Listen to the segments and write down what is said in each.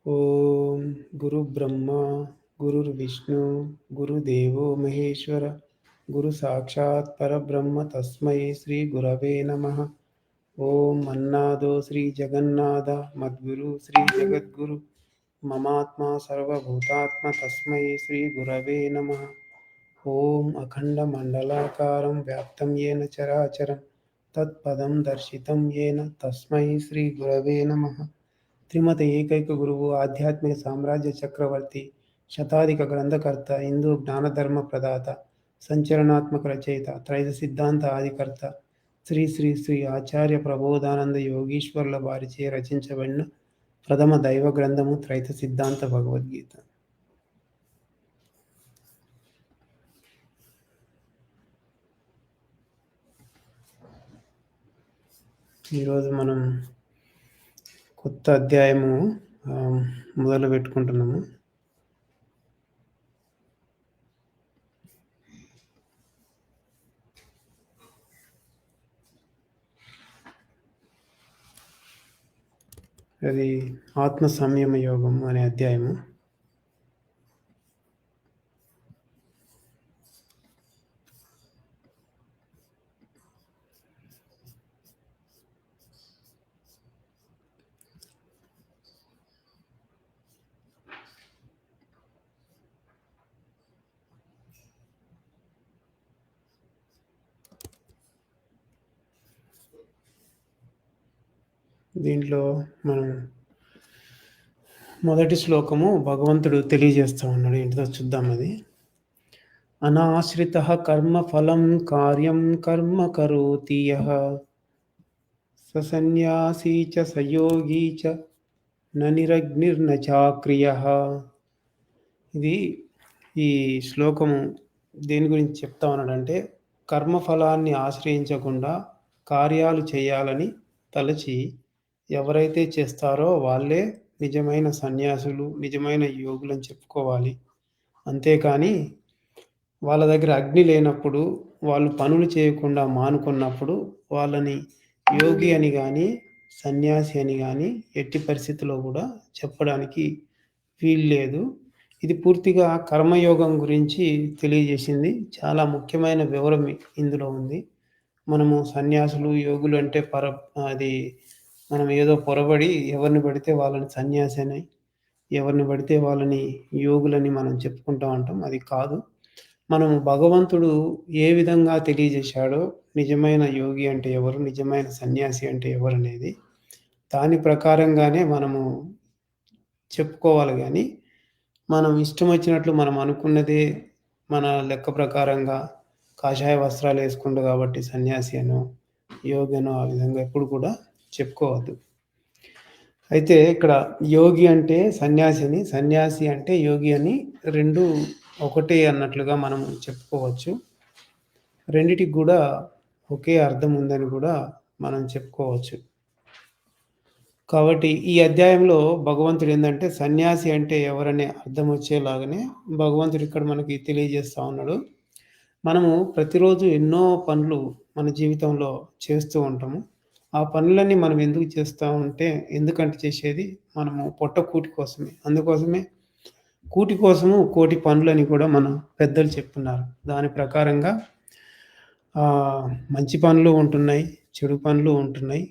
ఓం గురు బ్రహ్మ గురుర్విష్ణు గురుదేవో మహేశ్వర గురు సాక్షాత్ పరబ్రహ్మ తస్మై శ్రీ గురవే నమః. ఓం అన్నాదో శ్రీ జగన్నాథ మద్గురు శ్రీ జగద్గురు మమాత్మా సర్వభూతాత్మ తస్మై శ్రీ గురవే నమః. ఓం అఖండ మండలాకారం వ్యాప్తం ఏన చరాచరం తత్పదం దర్శితం ఏన తస్మై శ్రీ గురవే నమః. శ్రీమత ఏకైక గురువు ఆధ్యాత్మిక సామ్రాజ్య చక్రవర్తి శతాధిక గ్రంథకర్త హిందూ జ్ఞానధర్మ ప్రదాత సంచలనాత్మక రచయిత త్రైత సిద్ధాంత ఆదికర్త శ్రీ శ్రీ శ్రీ ఆచార్య ప్రబోధానంద యోగీశ్వర్ల వారిచే రచించబడిన ప్రథమ దైవ గ్రంథము త్రైత సిద్ధాంత భగవద్గీత. ఈరోజు మనం కొత్త అధ్యాయము మొదలు పెట్టుకుంటున్నాము. అది ఆత్మ సంయమ యోగం అనే అధ్యాయము. దీంట్లో మనం మొదటి శ్లోకము భగవంతుడు తెలియజేస్తూ ఉన్నాడు. ఏంటిదో చూద్దాం. అది అనాశ్రిత కర్మ ఫలం కార్యం కర్మ కరోతి యః సన్యాసీ చ సయోగీ చ నిరగ్నిర్న చాక్రియః. ఇది ఈ శ్లోకము దేని గురించి చెప్తా ఉన్నాడంటే, కర్మఫలాన్ని ఆశ్రయించకుండా కార్యాలు చేయాలని తలచి ఎవరైతే చేస్తారో వాళ్ళే నిజమైన సన్యాసులు, నిజమైన యోగులని చెప్పుకోవాలి. అంతేకాని వాళ్ళ దగ్గర అగ్ని లేనప్పుడు, వాళ్ళు పనులు చేయకుండా మానుకున్నప్పుడు వాళ్ళని యోగి అని కానీ సన్యాసి అని కానీ ఎట్టి పరిస్థితుల్లో కూడా చెప్పడానికి వీలు లేదు. ఇది పూర్తిగా కర్మయోగం గురించి తెలియజేసింది. చాలా ముఖ్యమైన వివరం ఇందులో ఉంది. మనము సన్యాసులు యోగులు అంటే అది మనం ఏదో పొరబడి ఎవరిని పడితే వాళ్ళని సన్యాసి అని, ఎవరిని పడితే వాళ్ళని యోగులని మనం చెప్పుకుంటూ ఉంటాం. అది కాదు. మనము భగవంతుడు ఏ విధంగా తెలియజేశాడో నిజమైన యోగి అంటే ఎవరు, నిజమైన సన్యాసి అంటే ఎవరు అనేది దాని ప్రకారంగానే మనము చెప్పుకోవాలి. కానీ మనం ఇష్టం వచ్చినట్లు మనం అనుకున్నదే మన లెక్క ప్రకారంగా కాషాయ వస్త్రాలు వేసుకుంటూ కాబట్టి సన్యాసి అనో యోగి అనో ఆ విధంగా ఎప్పుడు కూడా చెప్పుకోవద్దు. అయితే ఇక్కడ యోగి అంటే సన్యాసిని, సన్యాసి అంటే యోగి అని రెండు ఒకటే అన్నట్లుగా మనం చెప్పుకోవచ్చు. రెండిటికి కూడా ఒకే అర్థం ఉందని కూడా మనం చెప్పుకోవచ్చు. కాబట్టి ఈ అధ్యాయంలో భగవంతుడు ఏంటంటే సన్యాసి అంటే ఎవరనే అర్థం వచ్చేలాగానే భగవంతుడు ఇక్కడ మనకి తెలియజేస్తూ ఉన్నాడు. మనము ప్రతిరోజు ఎన్నో పనులు మన జీవితంలో చేస్తూ ఉంటాము. ఆ పనులన్నీ మనం ఎందుకు చేస్తూ ఉంటే, ఎందుకంటే చేసేది మనము పొట్ట కూటి కోసమే. అందుకోసమే కూటి కోసము కోటి పనులని కూడా మన పెద్దలు చెప్తున్నారు. దాని ప్రకారంగా మంచి పనులు ఉంటున్నాయి, చెడు పనులు ఉంటున్నాయి.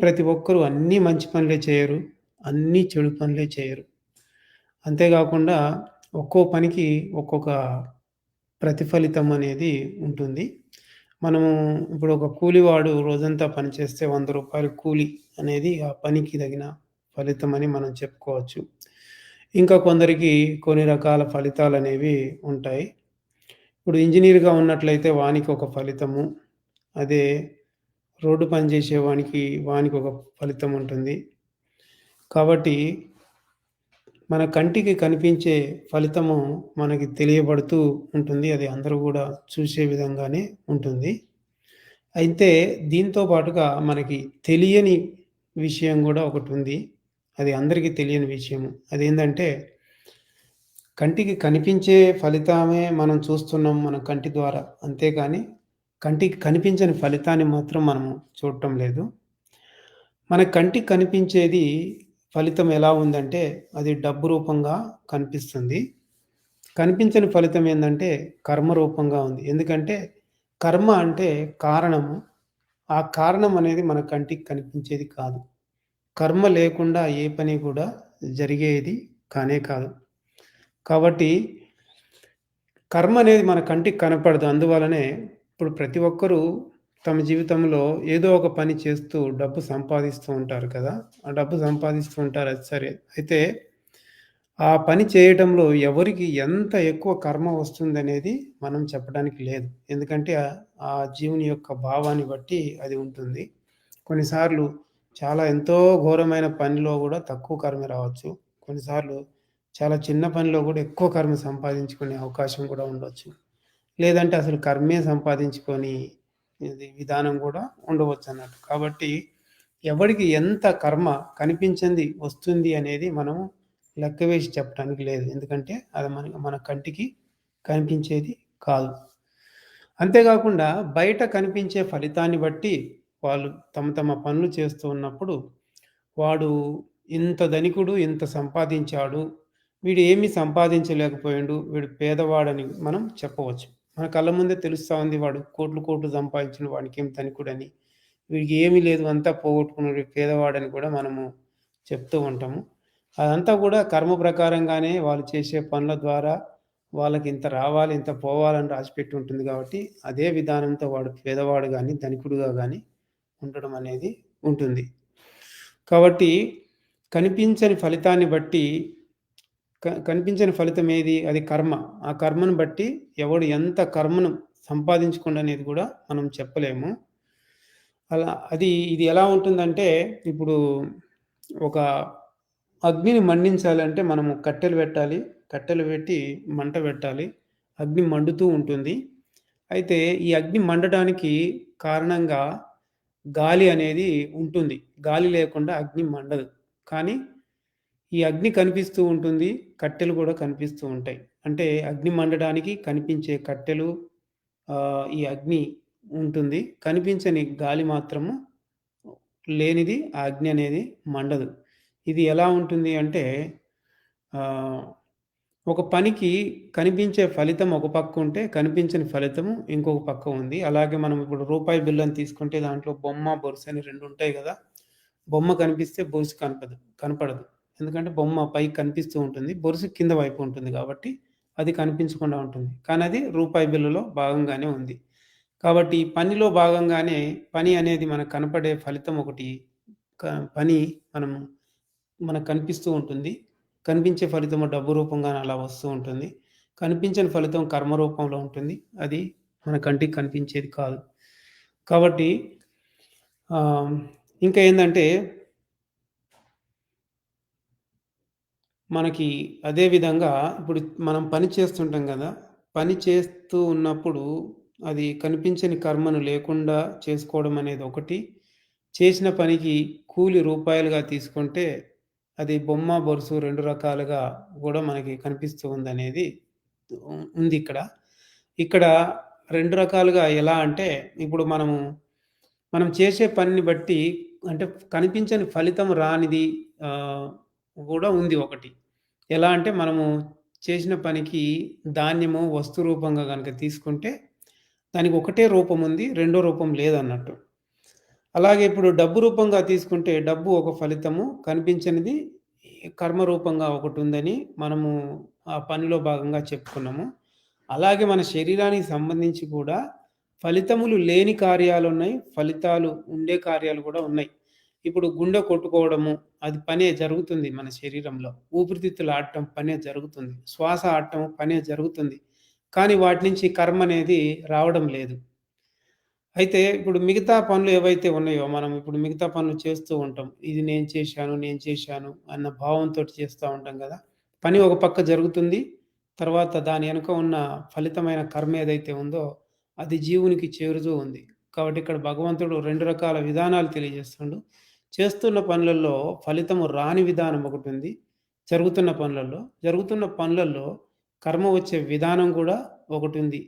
ప్రతి ఒక్కరూ అన్నీ మంచి పనులే చేయరు, అన్నీ చెడు పనులే చేయరు. అంతేకాకుండా ఒక్కో పనికి ఒక్కొక్క ప్రతిఫలితం అనేది ఉంటుంది. మనము ఇప్పుడు ఒక కూలివాడు రోజంతా పనిచేస్తే 100 రూపాయలు కూలి అనేది ఆ పనికి తగిన ఫలితం అని మనం చెప్పుకోవచ్చు. ఇంకా కొందరికి కొన్ని రకాల ఫలితాలు అనేవి ఉంటాయి. ఇప్పుడు ఇంజనీర్గా ఉన్నట్లయితే వానికి ఒక ఫలితము, అదే రోడ్డు పని చేసేవానికి వానికి ఒక ఫలితం ఉంటుంది. కాబట్టి మన కంటికి కనిపించే ఫలితము మనకి తెలియబడుతూ ఉంటుంది. అది అందరూ కూడా చూసే విధంగానే ఉంటుంది. అయితే దీంతో పాటుగా మనకి తెలియని విషయం కూడా ఒకటి ఉంది. అది అందరికీ తెలియని విషయము. అదేంటంటే కంటికి కనిపించే ఫలితమే మనం చూస్తున్నాం మన కంటి ద్వారా. అంతేకాని కంటికి కనిపించని ఫలితాన్ని మాత్రం మనము చూడటం లేదు. మన కంటికి కనిపించేది ఫలితం ఎలా ఉందంటే, అది డబ్బు రూపంగా కనిపిస్తుంది. కనిపించని ఫలితం ఏందంటే, కర్మ రూపంగా ఉంది. ఎందుకంటే, కర్మ అంటే కారణము. ఆ కారణం అనేది మన కంటికి కనిపించేది కాదు. కర్మ లేకుండా ఏ పని కూడా జరిగేది కానే కాదు. కాబట్టి కర్మ అనేది మన కంటికి కనపడదు. అందువలనే ఇప్పుడు ప్రతి ఒక్కరూ తమ జీవితంలో ఏదో ఒక పని చేస్తూ డబ్బు సంపాదిస్తూ ఉంటారు కదా! ఆ డబ్బు సంపాదిస్తూ ఉంటారు అది సరే. అయితే ఆ పని చేయటంలో ఎవరికి ఎంత ఎక్కువ కర్మ వస్తుందనేది మనం చెప్పడానికి లేదు. ఎందుకంటే ఆ జీవుని యొక్క భావాన్ని బట్టి అది ఉంటుంది. కొన్నిసార్లు చాలా ఎంతో ఘోరమైన పనిలో గూడా తక్కువ కర్మ రావచ్చు. కొన్నిసార్లు చాలా చిన్న పనిలో గూడా ఎక్కువ కర్మ సంపాదించుకునే అవకాశం గూడా ఉండొచ్చు. లేదంటే అసలు కర్మే సంపాదించుకొని ఇది విధానం గూడా ఉండవచ్చన్నట్టు. కాబట్టి ఎవడికి ఎంత కర్మ కనిపించింది వస్తుంది అనేది మనం లెక్క వేసి చెప్పడానికి లేదు. ఎందుకంటే అది మన కంటికి కనిపించేది కాదు. అంతేగాకుండా బయట కనిపించే ఫలితాన్ని బట్టి వాళ్ళు తమ పనులు చేస్తూ ఉన్నప్పుడు, వాడు ఇంత ధనికుడు, ఇంత సంపాదించాడు. వీడు ఏమి సంపాదించలేకపోయిండు. వీడు పేదవాడని మనం చెప్పవచ్చు. మన కళ్ళ ముందే తెలుస్తా ఉంది వాడు కోట్లు, కోట్లు సంపాదించిన వాడికేం ధనికుడని. వీడికి ఏమీ లేదు అంతా పోగొట్టుకున్నాడు వీడు పేదవాడని కూడా మనము చెప్తూ ఉంటాము. అదంతా కూడా కర్మ ప్రకారంగానే వాళ్ళు చేసే పనుల ద్వారా వాళ్ళకింత రావాలి, ఇంత పోవాలని రాసిపెట్టి ఉంటుంది గాబట్టి, అదే విధానంతో వాడు పేదవాడు గాని, ధనికుడుగా గాని ఉండడం అనేది ఉంటుంది. కాబట్టి కనిపించని ఫలితాన్ని బట్టి కనిపించని ఫలితం ఏది? అది కర్మ. ఆ కర్మను బట్టి ఎవడు ఎంత కర్మను సంపాదించుకుండనేది గూడా మనం చెప్పలేము. ఇది ఎలా ఉంటుందంటే, ఇప్పుడు ఒక అగ్నిని మండించాలంటే మనము కట్టెలు పెట్టాలి. కట్టెలు పెట్టి మంట పెట్టాలి. అగ్ని మండుతూ ఉంటుంది. అయితే ఈ అగ్ని మండడానికి కారణంగా గాలి అనేది ఉంటుంది. గాలి లేకుండా అగ్ని మండదు. కానీ ఈ అగ్ని కనిపిస్తూ ఉంటుంది. కట్టెలు కూడా కనిపిస్తూ ఉంటాయి. అంటే అగ్ని మండడానికి కనిపించే కట్టెలు ఈ అగ్ని ఉంటుంది. కనిపించని గాలి మాత్రము లేనిది ఆ అగ్ని అనేది మండదు. ఇది ఎలా ఉంటుంది అంటే ఆహ్, ఒక పనికి కనిపించే ఫలితం ఒక పక్క ఉంటే, కనిపించని ఫలితము ఇంకొక పక్క ఉంది. అలాగే మనం ఇప్పుడు రూపాయి బిల్లని తీసుకుంటే దాంట్లో బొమ్మ, బొరుసని 2 ఉంటాయి గదా! బొమ్మ కనిపిస్తే బొరుసు కనపడదు. ఎందుకంటే బొమ్మ పైకి కనిపిస్తూ ఉంటుంది. బొరుసు కింద వైపు ఉంటుంది గాబట్టి అది కనిపించకుండా ఉంటుంది. కానీ అది రూపాయి బిల్లలో భాగంగానే ఉంది. కాబట్టి పనిలో భాగంగానే పని అనేది మనకు కనపడే ఫలితం ఒకటి క పని మనము మనకు కనిపిస్తూ ఉంటుంది. కనిపించే ఫలితము డబ్బు రూపంగానే అలా వస్తూ ఉంటుంది. కనిపించని ఫలితం కర్మ రూపంలో ఉంటుంది. అది మన కంటికి కనిపించేది కాదు. కాబట్టి ఆహ్, ఇంకా ఏందంటే మనకి అదే విధంగా ఇప్పుడు మనం పని చేస్తుంటాం గదా! పని చేస్తూ ఉన్నప్పుడు అది కనిపించని కర్మను లేకుండా చేసుకోవడం అనేది ఒకటి. చేసిన పనికి కూలి రూపాయలుగా తీసుకుంటే అది బొమ్మ, బొరుసు 2 రకాలుగా గూడా మనకి కనిపిస్తూ ఉందనేది ఉందిక్కడ. ఇక్కడ 2 రకాలుగా ఎలా అంటే ఇప్పుడు మనం చేసే పనిని బట్టి అంటే కనిపించని ఫలితం రానిది ఆహ్, గూడా ఉంది ఒకటి. ఎలా అంటే మనము చేసిన పనికి ధాన్యము వస్తు రూపంగా గనక తీసుకుంటే, దానికి ఒకటే రూపం ఉంది. రెండో రూపం లేదన్నట్టు. అలాగే ఇప్పుడు డబ్బు రూపంగా తీసుకుంటే, డబ్బు ఒక ఫలితము, కనిపించనిది కర్మ రూపంగా ఒకటుందని మనము ఆ పనిలో భాగంగా చెప్పుకున్నాము. అలాగే మన శరీరానికి సంబంధించి కూడా ఫలితములు లేని కార్యాలున్నాయి. ఫలితాలు ఉండే కార్యాలు కూడా ఉన్నాయి. ఇప్పుడు గుండె కొట్టుకోవడము, అది పనే జరుగుతుంది మన శరీరంలో. ఊపిరితిత్తులు ఆడటం పనే జరుగుతుంది. శ్వాస ఆడటం పనే జరుగుతుంది. కానీ వాటి నుంచి కర్మనేది రావడం లేదు. అయితే ఇప్పుడు మిగతా పనులు ఏవైతే ఉన్నాయో, మనం ఇప్పుడు మిగతా పనులు చేస్తూ ఉంటాం. ఇది నేను చేశాను అన్న భావంతోటి చేస్తా ఉంటాం గదా! పని ఒక పక్క జరుగుతుంది. తర్వాత దాని ఎనక ఉన్న ఫలితమైన కర్మ ఏదైతే ఉందో, అది జీవునికి చేరుతూ ఉంది. కాబట్టి ఇక్కడ భగవంతుడు 2 రకాల విధానాలు తెలియజేస్తుండు. చేస్తున్న పనులలో ఫలితము రాని విధానం ఒకటుంది. జరుగుతున్న పనులలో కర్మ వచ్చే విధానం గూడా ఒకటుంది.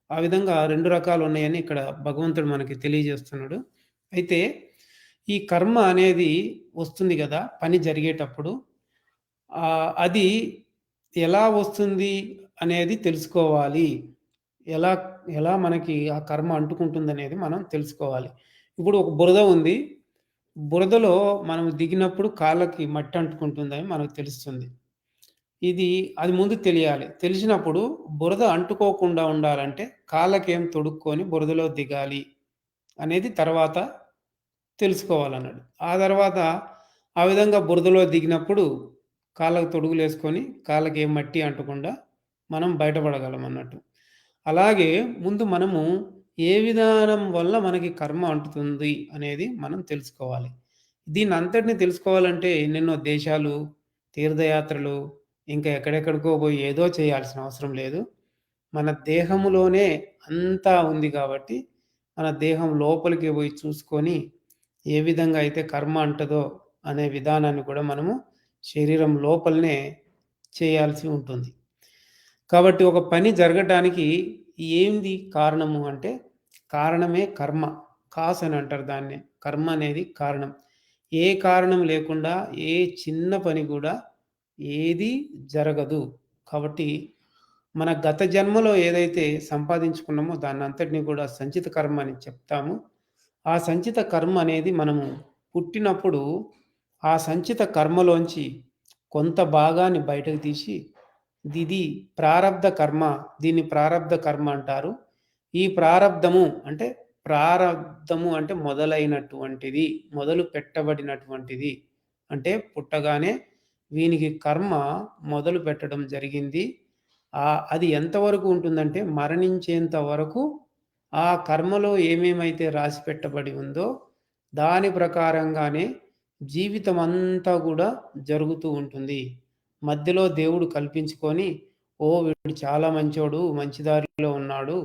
ఆ విధంగా 2 రకాలున్నాయని ఇక్కడ భగవంతుడు మనకి తెలియజేస్తున్నాడు. అయితే ఈ కర్మ అనేది వస్తుంది గదా! పని జరిగేటప్పుడు. అది ఎలా వస్తుంది అనేది తెలుసుకోవాలి. ఎలా ఎలా మనకి ఆ కర్మ అంటుకుంటుందనేది మనం తెలుసుకోవాలి. ఇప్పుడు ఒక బురద ఉంది. బురదలో మనం దిగినప్పుడు కాళ్ళకి మట్టి అంటుకుంటుందని మనకు తెలుస్తుంది. ఇది అది ముందు తెలియాలి. తెలిసినప్పుడు బురద అంటుకోకుండా ఉండాలంటే కాళ్ళకేం తొడుక్కొని బురదలో దిగాలి అనేది తర్వాత తెలుసుకోవాలన్నాడు. ఆ తర్వాత ఆ విధంగా బురదలో దిగినప్పుడు కాళ్ళకు తొడుగులేసుకొని కాళ్ళకి ఏ మట్టి అంటకుండా మనం బయటపడగలమన్నట్టు. అలాగే ముందు మనము ఏ విధానం వల్ల మనకి కర్మ అంటుతుంది అనేది మనం తెలుసుకోవాలి. దీన్నంతటిని తెలుసుకోవాలంటే ఎన్నెన్నో దేశాలు, తీర్థయాత్రలు, ఇంకా ఎక్కడెక్కడికో పోయి ఏదో చేయాల్సిన అవసరం లేదు. మన దేహములోనే అంతా ఉంది కాబట్టి, మన దేహం లోపలికి పోయి చూసుకొని, ఏ విధంగా అయితే కర్మ అంటదో అనే విధానాన్ని కూడా మనము శరీరం లోపలనే చేయాల్సి ఉంటుంది. కాబట్టి ఒక పని జరగటానికి ఏంది కారణము అంటే, కారణమే కర్మ. కాస్ అని అంటారు దాన్నే. కర్మ అనేది కారణం. ఏ కారణం లేకుండా ఏ చిన్న పని కూడా ఏది జరగదు. కాబట్టి మన గత జన్మలో ఏదైతే సంపాదించుకున్నామో దాన్నంతటిని కూడా సంచిత కర్మ అని చెప్తాము. ఆ సంచిత కర్మ అనేది మనము పుట్టినప్పుడు ఆ సంచిత కర్మలోంచి కొంత భాగాన్ని బయటకు తీసి ఇది ప్రారబ్ధ కర్మ. దీన్ని ప్రారబ్ధ కర్మ అంటారు. ఈ ప్రారబ్ధము అంటే ప్రారబ్ధము అంటే మొదలైనటువంటిది, మొదలు పెట్టబడినటువంటిది. అంటే పుట్టగానే వీనికి కర్మ మొదలు పెట్టడం జరిగింది. అది ఎంతవరకు ఉంటుందంటే మరణించేంత వరకు ఆ కర్మలో ఏమేమైతే రాసిపెట్టబడి ఉందో దాని ప్రకారంగానే జీవితమంతా గూడా జరుగుతూ ఉంటుంది. మధ్యలో దేవుడు కల్పించుకొని, వీడు చాలా మంచోడు, మంచి దారిలో ఉన్నాడు.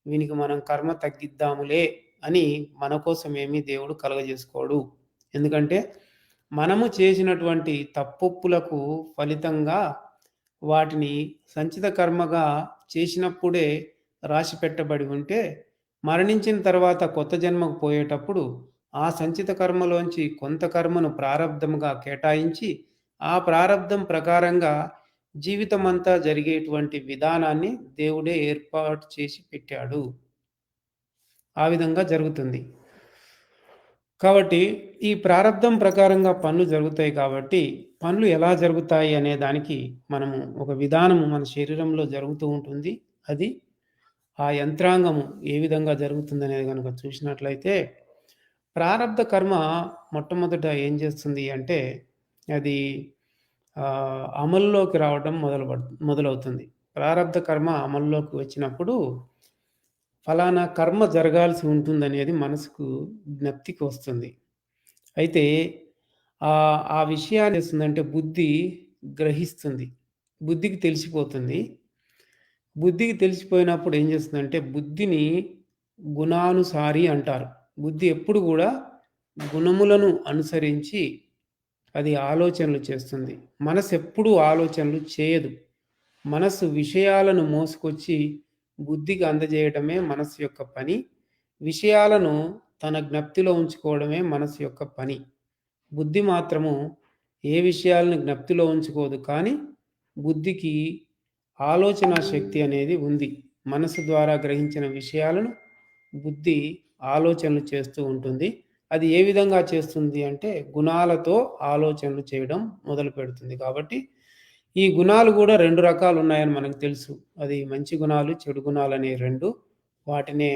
వీనికి మనం కర్మ తగ్గిద్దాములే అని మన కోసం ఏమీ దేవుడు కలుగజేసుకోడు. ఎందుకంటే మనము చేసినటువంటి తప్పొప్పులకు ఫలితంగా వాటిని సంచిత కర్మగా చేసినప్పుడే రాసిపెట్టబడి ఉంటే, మరణించిన తర్వాత కొత్త జన్మకు పోయేటప్పుడు ఆ సంచిత కర్మలోంచి కొంత కర్మను ప్రారబ్ధముగా కేటాయించి, ఆ ప్రారబ్ధం ప్రకారంగా జీవితమంతా జరిగేటువంటి విధానాన్ని దేవుడే ఏర్పాటు చేసి పెట్టాడు. ఆ విధంగా జరుగుతుంది. కాబట్టి ఈ ప్రారబ్ధం ప్రకారంగా పనులు జరుగుతాయి కాబట్టి, పనులు ఎలా జరుగుతాయి అనే దానికి మనము ఒక విధానము మన శరీరంలో జరుగుతూ ఉంటుంది. అది ఆ యంత్రాంగము ఏ విధంగా జరుగుతుందనేది గనుక చూసినట్లయితే, ప్రారబ్ధ కర్మ మొట్టమొదట ఏం చేస్తుంది అంటే, అది అమల్లోకి రావడం మొదలవుతుంది. ప్రారబ్ధ కర్మ అమల్లోకి వచ్చినప్పుడు, ఫలానా కర్మ జరగాల్సి ఉంటుందనేది మనసుకు జ్ఞప్తికి వస్తుంది. అయితే ఆ విషయాన్ని చేస్తుందంటే బుద్ధి గ్రహిస్తుంది. బుద్ధికి తెలిసిపోతుంది. బుద్ధికి తెలిసిపోయినప్పుడు ఏం చేస్తుందంటే బుద్ధిని గుణానుసారి అంటారు. బుద్ధి ఎప్పుడు గూడా గుణములను అనుసరించి అది ఆలోచనలు చేస్తుంది. మనసు ఎప్పుడూ ఆలోచనలు చేయదు. మనస్సు విషయాలను మోసుకొచ్చి బుద్ధికి అందజేయడమే మనస్సు యొక్క పని. విషయాలను తన జ్ఞప్తిలో ఉంచుకోవడమే మనస్సు యొక్క పని. బుద్ధి మాత్రము ఏ విషయాలను జ్ఞప్తిలో ఉంచుకోదు. కానీ బుద్ధికి ఆలోచనా శక్తి అనేది ఉంది. మనసు ద్వారా గ్రహించిన విషయాలను బుద్ధి ఆలోచనలు చేస్తూ ఉంటుంది. అది ఏ విధంగా చేస్తుంది అంటే గుణాలతో ఆలోచనలు చేయడం మొదలుపెడుతుంది. కాబట్టి ఈ గుణాలు గూడా 2 రకాలున్నాయని మనకు తెలుసు. అది మంచి గుణాలు, చెడు గుణాలనే 2. వాటినే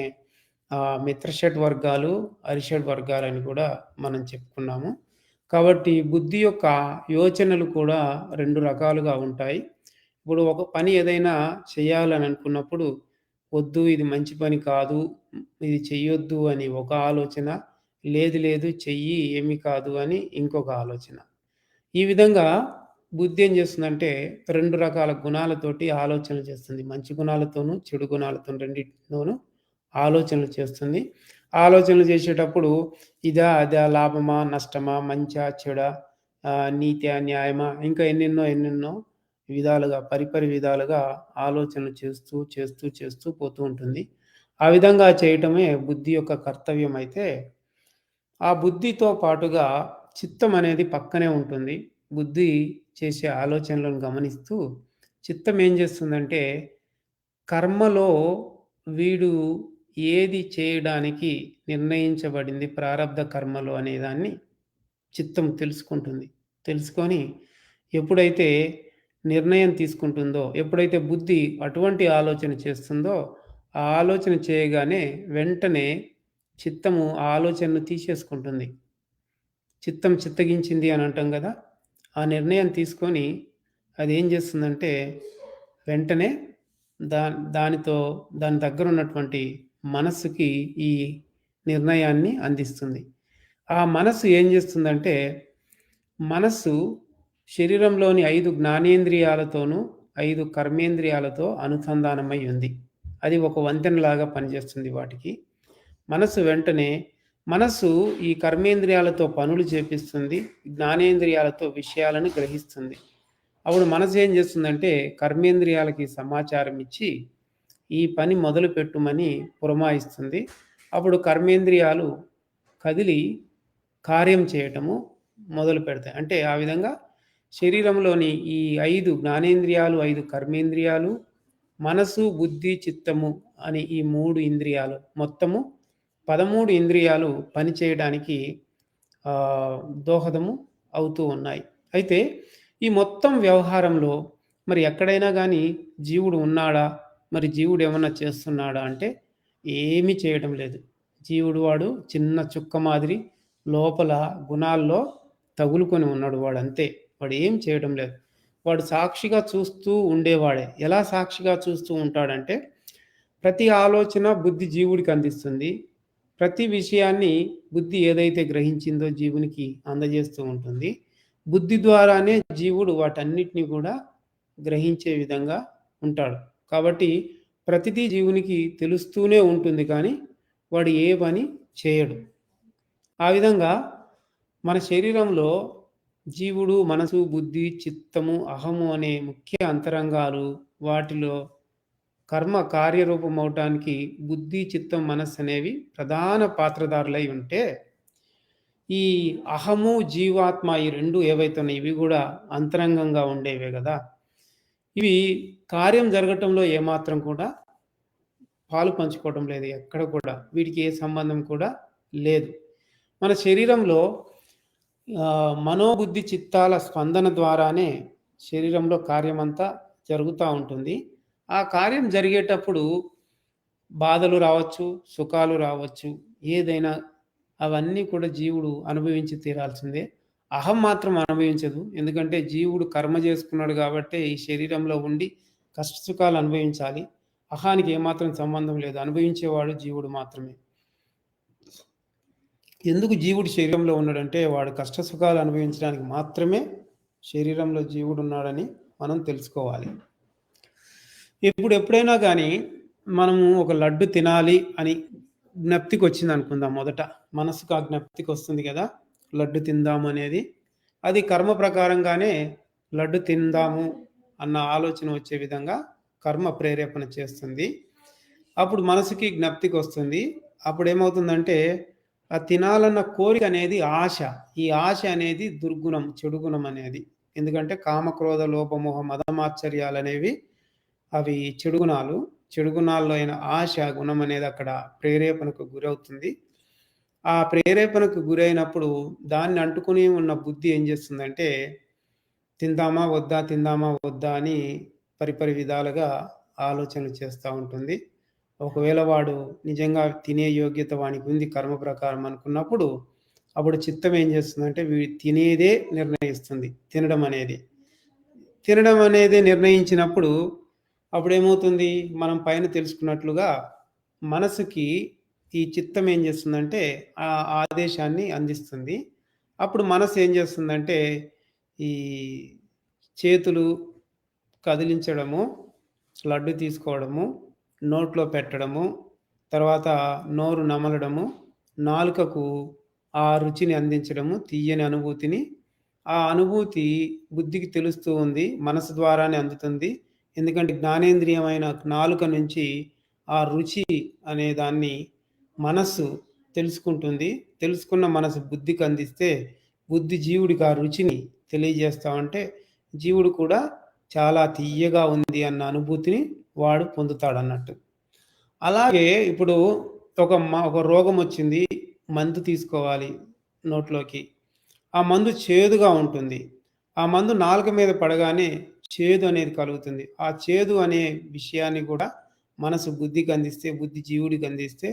మిత్రషడ్ వర్గాలు, అరిషడ్ వర్గాలని కూడా మనం చెప్పుకున్నాము. కాబట్టి బుద్ధి యొక్క యోచనలు కూడా 2 రకాలుగా ఉంటాయి. ఇప్పుడు ఒక పని ఏదైనా చేయాలని అనుకున్నప్పుడు, వద్దు ఇది మంచి పని కాదు, ఇది చెయ్యొద్దు అని ఒక ఆలోచన, లేదు లేదు చెయ్యి ఏమి కాదు అని ఇంకొక ఆలోచన. ఈ విధంగా బుద్ధి ఏం చేస్తుందంటే 2 రకాల గుణాలతోటి ఆలోచనలు చేస్తుంది. మంచి గుణాలతోనూ, చెడు గుణాలతోను రెండిటితోనూ ఆలోచనలు చేస్తుంది. ఆలోచనలు చేసేటప్పుడు ఇదా? అదా? లాభమా? నష్టమా? మంచా? చెడా? నీతా? న్యాయమా? ఇంకా ఎన్నెన్నో విధాలుగా పరిపరి విధాలుగా ఆలోచనలు చేస్తూ పోతూ ఉంటుంది. ఆ విధంగా చేయటమే బుద్ధి యొక్క కర్తవ్యం అయితే, ఆ బుద్ధితో పాటుగా చిత్తం అనేది పక్కనే ఉంటుంది. బుద్ధి చేసే ఆలోచనలను గమనిస్తూ చిత్తం ఏం చేస్తుందంటే, కర్మలో వీడు ఏది చేయడానికి నిర్ణయించబడింది ప్రారబ్ధ కర్మలో అనేదాన్ని చిత్తం తెలుసుకుంటుంది. తెలుసుకొని ఎప్పుడైతే నిర్ణయం తీసుకుంటుందో, ఎప్పుడైతే బుద్ధి అటువంటి ఆలోచన చేస్తుందో, ఆ ఆలోచన చేయగానే వెంటనే చిత్తము ఆ ఆలోచనను తీసేసుకుంటుంది. చిత్తం చిత్తగించింది అని అంటాం కదా! ఆ నిర్ణయం తీసుకొని అదేం చేస్తుందంటే వెంటనే దానితో దాని దగ్గరున్నటువంటి మనస్సుకి ఈ నిర్ణయాన్ని అందిస్తుంది. ఆ మనస్సు ఏం చేస్తుందంటే, మనస్సు శరీరంలోని 5 జ్ఞానేంద్రియాలతోనూ, 5 కర్మేంద్రియాలతో అనుసంధానమై ఉంది. అది ఒక వంతెనలాగా పనిచేస్తుంది వాటికి. వెంటనే మనస్సు ఈ కర్మేంద్రియాలతో పనులు చేపిస్తుంది. జ్ఞానేంద్రియాలతో విషయాలను గ్రహిస్తుంది. అప్పుడు మనసు ఏం చేస్తుందంటే, కర్మేంద్రియాలకి సమాచారం ఇచ్చి, ఈ పని మొదలుపెట్టుమని పురమాయిస్తుంది. అప్పుడు కర్మేంద్రియాలు కదిలి కార్యం చేయటము మొదలుపెడతాయి. అంటే ఆ విధంగా శరీరంలోని ఈ 5 జ్ఞానేంద్రియాలు, 5 కర్మేంద్రియాలు, మనసు, బుద్ధి, చిత్తము అని ఈ 3 ఇంద్రియాలు మొత్తము 13 ఇంద్రియాలు పనిచేయడానికి దోహదము అవుతూ ఉన్నాయి. అయితే ఈ మొత్తం వ్యవహారంలో మరి ఎక్కడైనా గానీ జీవుడు ఉన్నాడా? మరి జీవుడు ఏమన్నా చేస్తున్నాడా అంటే ఏమీ చేయడం లేదు. జీవుడు వాడు చిన్న చుక్క మాదిరి లోపల గుణాల్లో తగులుకొని ఉన్నాడు వాడంతే. వాడు ఏం చేయడం లేదు. వాడు సాక్షిగా చూస్తూ ఉండేవాడే. ఎలా సాక్షిగా చూస్తూ ఉంటాడంటే, ప్రతి ఆలోచన బుద్ధి జీవుడికి అందిస్తుంది. ప్రతి విషయాన్ని బుద్ధి ఏదైతే గ్రహించిందో జీవునికి అందజేస్తూ ఉంటుంది. బుద్ధి ద్వారానే జీవుడు వాటన్నిటిని కూడా గ్రహించే విధంగా ఉంటాడు. కాబట్టి ప్రతిదీ జీవునికి తెలుస్తూనే ఉంటుంది కానీ వాడు ఏ పని చేయడు. ఆ విధంగా మన శరీరంలో జీవుడు, మనసు, బుద్ధి, చిత్తము, అహము అనే ముఖ్య అంతరంగాలు, వాటిలో కర్మ కార్యరూపం అవటానికి బుద్ధి, చిత్తం, మనస్సు అనేవి ప్రధాన పాత్రధారులై ఉంటే, ఈ అహము, జీవాత్మ ఈ 2 ఏవైతే ఉన్నాయో ఇవి కూడా అంతరంగంగా ఉండేవే కదా! ఇవి కార్యం జరగటంలో ఏమాత్రం కూడా పాలు పంచుకోవటం లేదు ఎక్కడ కూడా. వీటికి ఏ సంబంధం కూడా లేదు. మన శరీరంలో మనోబుద్ధి చిత్తాల స్పందన ద్వారానే శరీరంలో కార్యమంతా జరుగుతూ ఉంటుంది. ఆ కార్యం జరిగేటప్పుడు బాధలు రావచ్చు, సుఖాలు రావచ్చు, ఏదైనా అవన్నీ కూడా జీవుడు అనుభవించి తీరాల్సిందే. అహం మాత్రం అనుభవించదు. ఎందుకంటే జీవుడు కర్మ చేసుకున్నాడు కాబట్టే ఈ శరీరంలో ఉండి కష్ట సుఖాలు అనుభవించాలి. అహానికి ఏమాత్రం సంబంధం లేదు. అనుభవించేవాడు జీవుడు మాత్రమే. ఎందుకు జీవుడు శరీరంలో ఉన్నాడంటే వాడు కష్ట సుఖాలు అనుభవించడానికి మాత్రమే శరీరంలో జీవుడు ఉన్నాడని మనం తెలుసుకోవాలి. ఇప్పుడు ఎప్పుడైనా కానీ మనము ఒక లడ్డు తినాలి అని జ్ఞప్తికి వచ్చింది అనుకుందాం. మొదట మనసుకు ఆ జ్ఞప్తికి వస్తుంది కదా, లడ్డు తిందాము అనేది. అది కర్మ ప్రకారంగానే లడ్డు తిందాము అన్న ఆలోచన వచ్చే విధంగా కర్మ ప్రేరేపణ చేస్తుంది. అప్పుడు మనసుకి జ్ఞప్తికి వస్తుంది. అప్పుడు ఏమవుతుందంటే ఆ తినాలన్న కోరిక అనేది ఆశ. ఈ ఆశ అనేది దుర్గుణం, చెడు గుణం అనేది. ఎందుకంటే కామక్రోధ లోపమోహ మదమాశ్చర్యాలు అనేవి అవి చెడు గుణాలు. చెడు గుణాల్లో అయిన ఆశ గుణం అనేది అక్కడ ప్రేరేపణకు గురవుతుంది. ఆ ప్రేరేపణకు గురైనప్పుడు దాన్ని అంటుకుని ఉన్న బుద్ధి ఏం చేస్తుందంటే తిందామా వద్దా, తిందామా వద్దా అని పరిపరి విధాలుగా ఆలోచనలు చేస్తూ ఉంటుంది. ఒకవేళ వాడు నిజంగా తినే యోగ్యత వానికి ఉంది కర్మ ప్రకారం అనుకున్నప్పుడు, అప్పుడు చిత్తం ఏం చేస్తుందంటే వీడు తినేదే నిర్ణయిస్తుంది. తినడం అనేది నిర్ణయించినప్పుడు అప్పుడేమవుతుంది, మనం పైన తెలుసుకున్నట్లుగా మనసుకి ఈ చిత్తం ఏం చేస్తుందంటే ఆ ఆదేశాన్ని అందిస్తుంది. అప్పుడు మనసు ఏం చేస్తుందంటే ఈ చేతులు కదిలించడము, లడ్డు తీసుకోవడము, నోట్లో పెట్టడము, తర్వాత నోరు నమలడము, నాలుకకు ఆ రుచిని అందించడము, తీయని అనుభూతిని. ఆ అనుభూతి బుద్ధికి తెలుస్తూ ఉంది. మనసు ద్వారానే అందుతుంది. ఎందుకంటే జ్ఞానేంద్రియమైన నాలుక నుంచి ఆ రుచి అనే దాన్ని మనస్సు తెలుసుకుంటుంది. తెలుసుకున్న మనసు బుద్ధికి అందిస్తే, బుద్ధి జీవుడికి ఆ రుచిని తెలియజేస్తా ఉంటే, జీవుడు కూడా చాలా తియ్యగా ఉంది అన్న అనుభూతిని వాడు పొందుతాడన్నట్టు. అలాగే ఇప్పుడు ఒక రోగమొచ్చింది. మందు తీసుకోవాలి నోట్లోకి. ఆ మందు చేదుగా ఉంటుంది. ఆ మందు నాలుక మీద పడగానే చేదు అనేది కలుగుతుంది. ఆ చేదు అనే విషయాన్ని కూడా మనసు బుద్ధికి అందిస్తే, బుద్ధి జీవుడికి అందిస్తే,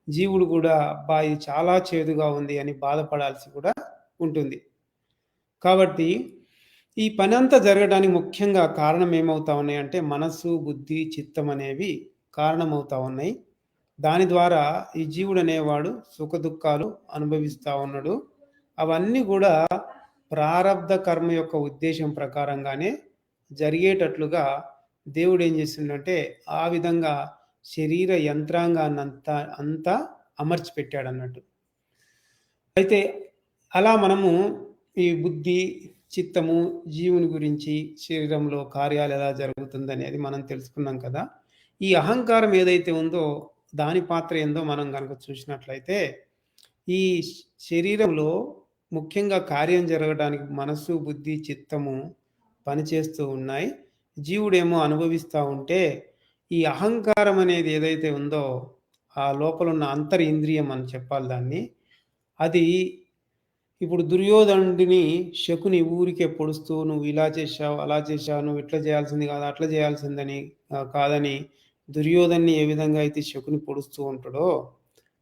జీవుడు కూడా అబ్బా! ఇది చాలా చేదుగా ఉంది అని బాధపడాల్సి కూడా ఉంటుంది. కాబట్టి ఈ పనంతా జరగడానికి ముఖ్యంగా కారణం ఏమవుతా ఉన్నాయంటే మనస్సు, బుద్ధి, చిత్తం అనేవి కారణమవుతా ఉన్నాయి. దాని ద్వారా ఈ జీవుడనేవాడు సుఖదుఖాలు అనుభవిస్తా ఉన్నాడు. అవన్నీ కూడా ప్రారబ్ధ కర్మ యొక్క ఉద్దేశం ప్రకారంగానే జరిగేటట్లుగా దేవుడేం చేసిండంటే, ఆ విధంగా శరీర యంత్రాంగాన్నంతా అమర్చి పెట్టాడన్నట్టు. అయితే అలా మనము ఈ బుద్ధి, చిత్తము, జీవుని గురించి శరీరంలో కార్యాలు ఎలా జరుగుతుందనేది మనం తెలుసుకున్నాం కదా! ఈ అహంకారం ఏదైతే ఉందో, దాని పాత్ర ఏందో మనం గనక చూసినట్లయితే, ఈ శరీరంలో ముఖ్యంగా కార్యం జరగడానికి మనస్సు, బుద్ధి, చిత్తము పనిచేస్తూ ఉన్నాయి. జీవుడేమో అనుభవిస్తా ఉంటే, ఈ అహంకారం అనేది ఏదైతే ఉందో, ఆ లోపలున్న అంతరింద్రియం అని చెప్పాలి దాన్ని. అది ఇప్పుడు దుర్యోధనుడిని శకుని ఊరికే పొడుస్తూ "నువ్వు ఇలా చేశావు, అలా చేశావు, నువ్వు ఇట్లా చేయాల్సింది కాదు, అట్లా చేయాల్సిందని కాదని" దుర్యోధన్ని ఏ విధంగా అయితే శకుని పొడుస్తూ ఉంటాడో,